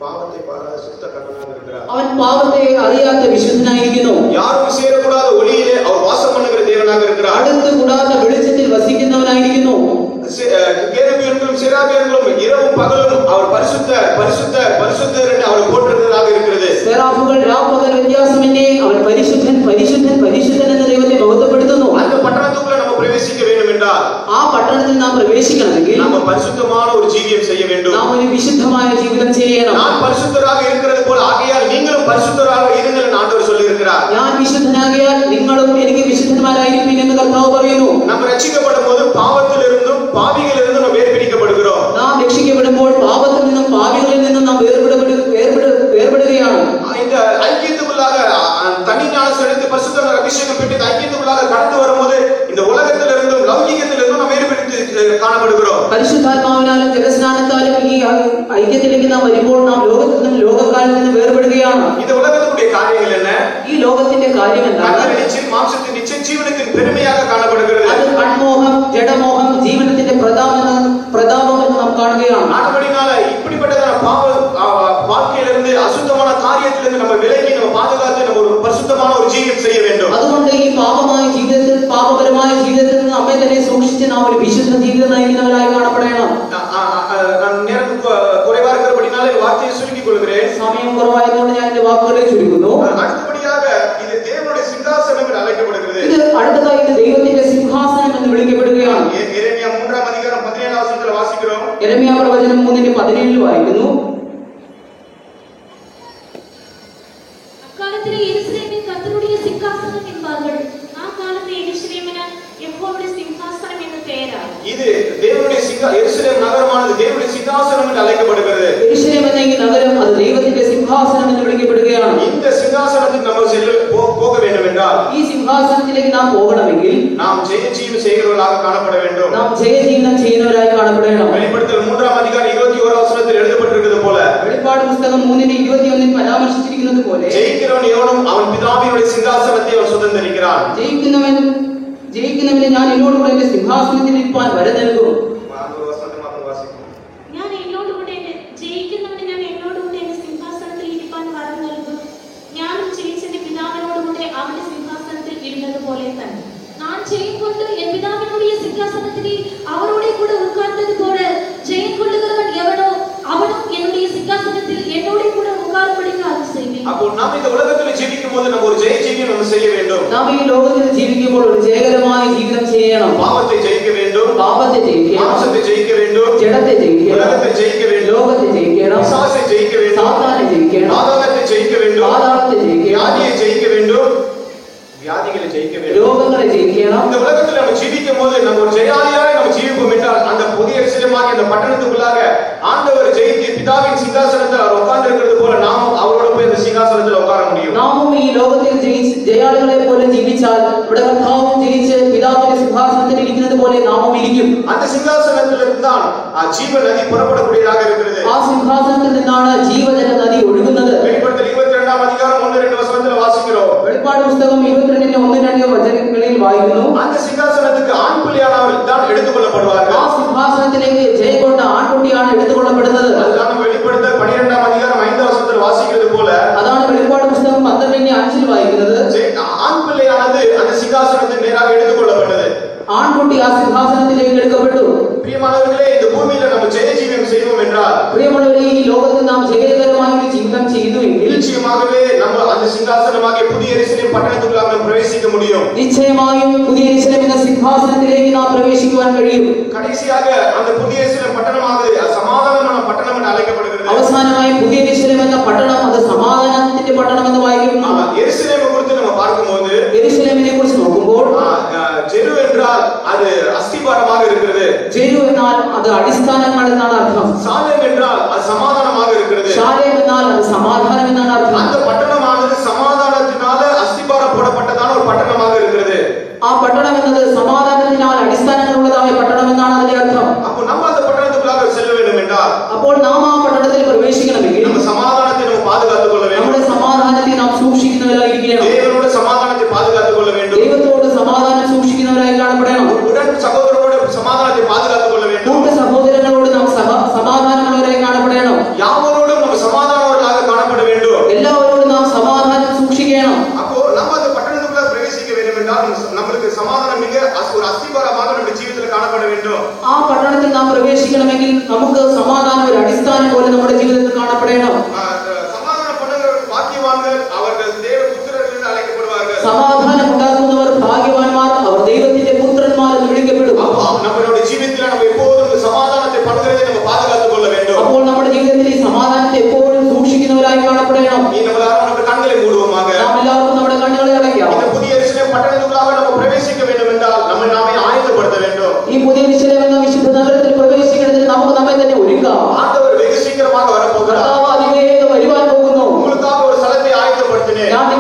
பாவத்தை பாராத சுத்த கண்ணனாக இருக்கிறார். അവൻ പാപത്തെ അറിയാത്ത വിശുദ്ധനായിരിക്കുന്നു. யாரும் சேரக்கூடாத ஒளியிலே அவர் வாசம் பண்ணுகிற தேவனாக இருக்கிறார். അടുത്ത് കൂടാത്ത വെളിച്ചത്തിൽ വസിക്കുന്നവനായിരിക്കുന്നു. கேருபீன்களும் செராபீன்களும் இரவும் பகலும் அவர் பரிசுத்தர் பரிசுத்தர் பரிசுத்தர் என்று அவர் போற்றுகிறதாக இருக்கிறது. സെറാഫുകൾ രാപ്പകൽ വ്യത്യാസമില്ലേ, അവൻ പരിശുദ്ധൻ പരിശുദ്ധൻ പരിശുദ്ധൻ എന്ന ദൈവത്തെ മഹത്വപ്പെടുത്തുന്നു. அந்த பட்டணத்துக்குள்ள நம்ம பிரவேசிக்க வேண்டும் என்றால், ആ പട്ടണത്തിൽ നാം പ്രവേശിക്കണമെങ്കിൽ நம்ம பரிசுத்தமான ஒரு ஜீவியம் செய்ய வேண்டும். നാം ഒരു വിശുദ്ധമായ ജീവിതം ചെയ്യണം. நான் பரிசுத்தராக இருக்கிறது போல ஆகையால் நீங்களும் பரிசுத்தராக இருங்கள் என்று ஆண்டவர் சொல்லி இருக்கிறார். ഞാൻ വിശുദ്ധനാകിയാൽ നിങ്ങളും എനിക്ക് വിശുദ്ധന്മാരായിരിക്കും എന്ന് കർത്താവ് പറയുന്നു. நம்ம ரட்சிக்கப்படும் போது பாவத்திலிருந்தும் பாவிகளிலிருந்து நாம் வேறுபிரிக்கப்படுகிறோம். நாம் ரட்சிக்கப்படும்போது பாவத்தில் நின்னும் பாவிகளில் நின்னும் நாம் வேறுபடுகைയാണ്. இந்த ஐக்கியத்துக்குள்ளாக தனி ஞானஸ்நானம் எடுத்து பரிசுத்த அபிஷேகம் பெற்று ஐக்கியத்துக்குள்ளாக கடந்து வரும்போது இந்த உலகத்திலிருந்தும் லௌகிகத்திலிருந்தும் நாம் வேறுபடுத்தி காணப்படுகிறோம். പരിശുദ്ധാത്മാവിനാലും ജലസ്നാനത്താലും ഈ ഐക്യത്തിലേക്ക് നാം വരുമ്പോൾ നാം ലോകത്തിൽ നിന്നും ലോകക്കാരിൽ നിന്നും വേർപെടുകയാണ്. இந்த உலகத்துடைய காரியங்கள் என்ன? ഈ ലോകത്തിന്റെ കാര്യം എന്താണ്? நிச்சயம் மாம்சத்தின் நிச்சயம் ஜீவனத்தின் பெருமையாக காணப்படுகிறது. അത് കൺമോഹം, ജഡമോഹം, ജീവനത്തിന്റെ പ്രതാപം എന്ന് നാം കാണുകയാണ്. ஆனபடினால இப்படிப்பட்டதான வாழ்க்கையிலிருந்து அசுத்தமான காரியத்திலிருந்து நம்ம விலகி நம்ம பாதுகாத்து நம்ம ஒரு பரிசுத்தமான ஒரு ஜீவியம் செய்ய வேண்டும். അതുകൊണ്ട് ഈ പാപപരമായ ജീവിതത്തിൽ നിന്ന് നമ്മെ തന്നെ സൂക്ഷിച്ച് നാം ഒരു വിശുദ്ധ ജീവിതം നയിക്കുന്നവരായി കാണപ്പെടണം. நேரம் குறைவா இருக்கிறபடினால இந்த வார்த்தையை சுருக்கிக் கொள்கிறேன். സമയം കുറവായതുകൊണ്ട് ഞാൻ എന്റെ വാക്കുകളെ ചുരുക്കുന്നു. அடுத்தபடியாக இது தேவனுடைய சிங்காசனம் என்று அழைக்கப்படுகிறது. ഇത് അടുത്തതായി ഇത് ദൈവത്തിന്റെ സിംഹാസനം എന്ന് വിളിക്കപ്പെടുകയാണ്. യെരമ്യാ 3-ാം അധികാരം 17-ാം വചനത്തിൽ വാസിக்கிறோம். യെരമ്യാ പ്രവചനം 3:17 വായിക്കുന്നു. அக்காலத்திலே எருசலேமின் கர்த்தருடைய சிங்காசனம் என்பார்கள். காலத்தில் எருசலேமின் யெகோவாவுடைய சிங்காசனம் என்று பெயராகும். இது தேவனுடைய எருசலேம் நகரமானது தேவனுடைய சிங்காசனம் என்று அழைக்கப்படுகிறது. எருசலேம் என்ற இந்த நகரம் அது தெய்வத்தின் சிங்காசனம் என்று விളിக்கப்படுകയാണ്. இந்த சிங்காசனத்துக்கு நம்ம போக வேண்டும் என்றால் ഈ സിംഹാസനത്തിലേക്ക് നാം പോകണമെങ്കിൽ நாம் ஜெயஜீவன் செய்கிறவர்களாக காணப்பட வேண்டும். നാം ജയജീവനം ചെയ്യുന്നവരായി കാണപ്പെടണം. வெளிப்படுத்தல் 3-ാം അധികാരം 21-ാം വചനത്തിൽ എഴുതപ്പെട്ടിരിക്കുന്നത് പോലെ വെളിപ്പാട് പുസ്തകം 3:21 പരാമർശിച്ചിരിക്കുന്നത് പോലെ ஜெயிக்கிறவன் எவனும் அவன் பிதாவினுடைய சிங்காசனத்தை அவன் சுதந்தரிக்கிறான். ജയിക്കുന്നവന് ഞാൻ എന്നോടുകൂടെ എന്റെ സിംഹാസനത്തിൽ ഇരിപ്പാൻ വരം നൽകും. ഞാൻ എന്നോടുകൂടെ ജയിക്കുന്നവന് ഞാൻ എന്നോടുകൂടെ എന്റെ സിംഹാസനത്തിൽ ഇരിപ്പാൻ വരം നൽകും. ഞാനും ജയിച്ചെന്റെ പിതാവിനോടുകൂടെ അവന്റെ സിംഹാസനത്തിൽ ഇരുന്നത് പോലെ തന്നെ நான் ஜெயம் கொண்டு என் பிதாவினுடைய சிங்காசனத்திலே அவரோட கூட உட்கார்ந்தது போல ஜெயம் கொள்ளுகிறவன் எவனோ அவனும் என்னுடைய சிங்காசனத்தில் என்னோட கூட உட்காரும்படிக்கு அது செய்வேன். அப்போ நாம் இந்த உலகத்தில் ஜீவிக்கும்போது நம்ம ஒரு ஜெயஜீவியம் நம்ம செய்ய வேண்டும். நாம் ഈ ലോകത്തിൽ ജീവിക്കുമ്പോൾ ഒരു ജയകരമായ ജീവിതം ചെയ്യണം. பாவத்தை ஜெயிக்க வேண்டும், പാപത്തെ ജയിക്കണം, மாம்சத்தை ஜெயிக்க வேண்டும், ജഡത്തെ ജയിക്കണം, உலகத்தை ஜெயிக்க வேண்டும், ലോകത്തെ ജയിക്കണം, பிசாசை ஜெயிக்க வேண்டும், സാത്താനെ ജയിക്കണം, பாதாளத்தை ஜெயிக்க வேண்டும், പാതാളത്തെ ജയിക്കണം, வியாதியை ஜெயிக்க வேண்டும், வியாதிகளை ஜெயிக்க வேண்டும், രോഗങ്ങളെ ജയിക്കണം. இந்த உலகத்தில் நம்ம ஜீவிக்கும்போது நம்ம ஒரு ஜெயாலியாய் நம்ம ஜீவிப்போம் என்றால் அந்த புதிய எருசலேமாகிய அந்த பட்டணத்துக்குள்ளாக ஆண்டவர் ஜெயித்து பிதாவின் சிங்காசனத்தில் அவர் உட்கார்ந்து இருக்கிறது போல நாமும் அவரோட போய் அந்த சிங்காசனத்தில் உட்கார முடியும். നാമും ഈ ലോകത്തിൽ ജയാളികളെ പോലെ ജീവിച്ചാൽ ഇവിടെ കർത്താവും ജയിച്ച് പിതാവിന്റെ സിംഹാസനത്തിൽ ഇരിക്കുന്നത് പോലെ നാമും ഇരിക്കും. அந்த சிங்காசனத்திலிருந்து தான் ஜீவ நதி புறப்படக்கூடியதாக இருக்கிறது. ആ സിംഹാസനത്തിൽ നിന്നാണ് ജീവജല നദി ഒഴുകുന്നത്. வெளிப்படுத்தல் 22-ാം അധികാരം 1-2 വചനത്തിൽ വാസിக்கிறோம். വെളിപ്പാട് പുസ്തകം 22-1-2 വചനങ്ങളിൽ വായിക്കുന്നു. அந்த சிங்காசனத்துக்கு ஆண் பிள்ளையானவர்கள் தான் எடுத்துக்கொள்ளப்படுவார்கள். ആ സിംഹാസനത്തിലേക്ക് ജയം കൊണ്ട ആൺകുട്ടിയാണ് എടുത്തുകൊള്ളപ്പെടുന്നത്. அதுதான் வெளிப்படுத்தல் 12-ാം അധികാരം 5-ാം വചനത്തിൽ വാസിக்கிறது போல അതാണ് വെളിപ്പാട് പുസ്തകം 12:5 വായിക്കുന്നത്. ஆண் பிள்ளையானது அந்த சிங்காசனத்துக்கு நேராக எடுத்துக்கொள்ளப்பட்டது. ആൺകുട്ടി ആ സിംഹാസനത്തിലേക്ക് എടുക്കപ്പെട്ടു. பிரியமானவர்களே, இந்த பூமியில நம்ம ஜெயஜீவியம் செய்வோம் என்றால் പ്രിയമുള്ളവരെ, ഈ ലോകത്തിൽ നാം ജയകരമായ ഒരു ജീവിതം ചെയ്യുന്നുവെങ്കിൽ நிச்சயமாகவே நம்ம அந்த சிங்காசனமாகிய புதிய எருசலேம் பட்டணத்துக்குள்ளாக நாம் பிரவேசிக்க முடியும். നിശ്ചയമായും പുതിയ യെരൂശലേം എന്ന സിംഹാസനത്തിലേക്ക് നാം പ്രവേശിക്കുവാൻ കഴിയും. கடைசியாக அந்த புதிய எருசலேம் பட்டணமானது சமாதானமான பட்டணம் என்று அழைக்கப்படுகிறது. അവസാനമായി പുതിയ യെരൂശലേം എന്ന പട്ടണം അത് സമാധാനത്തിന്റെ പട്ടണം എന്ന് വായിക്കുന്നു. எருசலேமை குறித்து நம்ம பார்க்கும்போது യെരൂശലേമിനെ കുറിച്ച് നോക്കുമ്പോൾ ஜெரு என்றால் அது அஸ்திபாரமாக இருக்கிறது. ജെരു എന്നാൽ അത് അടിസ്ഥാനങ്ങൾ എന്നാണ് അർത്ഥം. சாலேம் என்றால் அது சமாதானமாக இருக்கிறது. ശാലേം എന്നാൽ അത് സമാധാനം എന്നാണ് അർത്ഥം. அந்த பட்டணமானது சமாதானத்தினால அஸ்திபாரம் போடப்பட்டதான ஒரு பட்டணமாக இருக்கிறது. ആ പട്ടണം എന്നത് സമാധാനത്തിനാൽ അടിസ്ഥാനങ്ങളുള്ളതായ പട്ടണം എന്നാണ് അതിന്റെ അർത്ഥം. அப்போ நம்ம அந்த பட்டணத்துக்குள்ளாக செல்ல வேண்டும் என்றால் അപ്പോൾ നാം ആ പട്ടണത്തിൽ പ്രവേശിക്കണമെങ്കിൽ நம்ம சமாதானத்தை நம்ம பாதுகாத்துக் கொள்ள வேண்டும். നമ്മുടെ സമാധാനത്തെ നാം സൂക്ഷിക്കുന്നവരായിരിക്കണം. தேவனோட சமாதானத்தை பாதுகாத்துக் கொள்ள வேண்டும். ദൈവത്തോട് സമാധാനം സൂക്ഷിക്കുന്നവരായി കാണപ്പെടണം. உடன் சகோதரரோட சமாதானத்தை பாதுகாத்துக் கொள்ள வேண்டும். കൂട്ട സഹോദരങ്ങളോട് നാം സമാധാനമുള്ളവരായി കാണപ്പെടണം. யாவரோடும் நம்ம சமாதானவர்களாக காணப்பட வேண்டும். എല്ലാവരോടും നാം സമാധാനം സൂക്ഷിക്കണം. அப்போ நம்ம அந்த பட்டணத்துக்குள்ள பிரவேசிக்க வேண்டும் என்றால் நம்மளுக்கு சமாதானம் மிக ஒரு அஸ்திபாரமாக நம்ம ஜீவிதத்தில் காணப்பட வேண்டும். ആ പട്ടണത്തിൽ നാം പ്രവേശിക്കണമെങ്കിൽ നമുക്ക് സമാധാനം ഒരു അടിസ്ഥാനം പോലെ നമ്മുടെ ജീവിതത്തിൽ കാണപ്പെടണം. சமாதானம் பண்ணுகிறவர்கள் பாக்கியவான்கள், அவர்கள் தேவ புத்திரர்கள் என்று அழைக்கப்படுவார்கள். സമാധാനം ഉണ്ടാക്കുന്നവർ ഭാഗ്യവാന്മാർ, അവർ ദൈവത്തിന്റെ പുത്രന്മാർ എന്ന് വിളിക്കപ്പെടും. நம்மளுடைய ஜீவிதத்தில் நம்ம எப்போதும் சமாதானத்தை பண்ணுகிறதை நம்ம பாதுகாத்துக் கொள்ள வேண்டும். അപ്പോൾ നമ്മുടെ ജീവിതത്തിൽ ഈ സമാധാനത്തെ എപ്പോഴും സൂക്ഷിക്കുന്നവരായി കാണപ്പെടണം. நீ நம்மளாரும் நம்ம கண்களை மூடுவோமாக. നാം എല്ലാവർക്കും നമ്മുടെ കണ്ണുകളെ അടയ്ക്കാം. இந்த புதிய எருசலேம் பட்டணத்துக்குள்ளாக நம்ம பிரவேசிக்க வேண்டும் என்றால் நாமே ஆயத்தப்படுத்த வேண்டும். ഈ പുതിയ യെരൂശലേം എന്ന വിശുദ്ധ சொன்னேன். நான்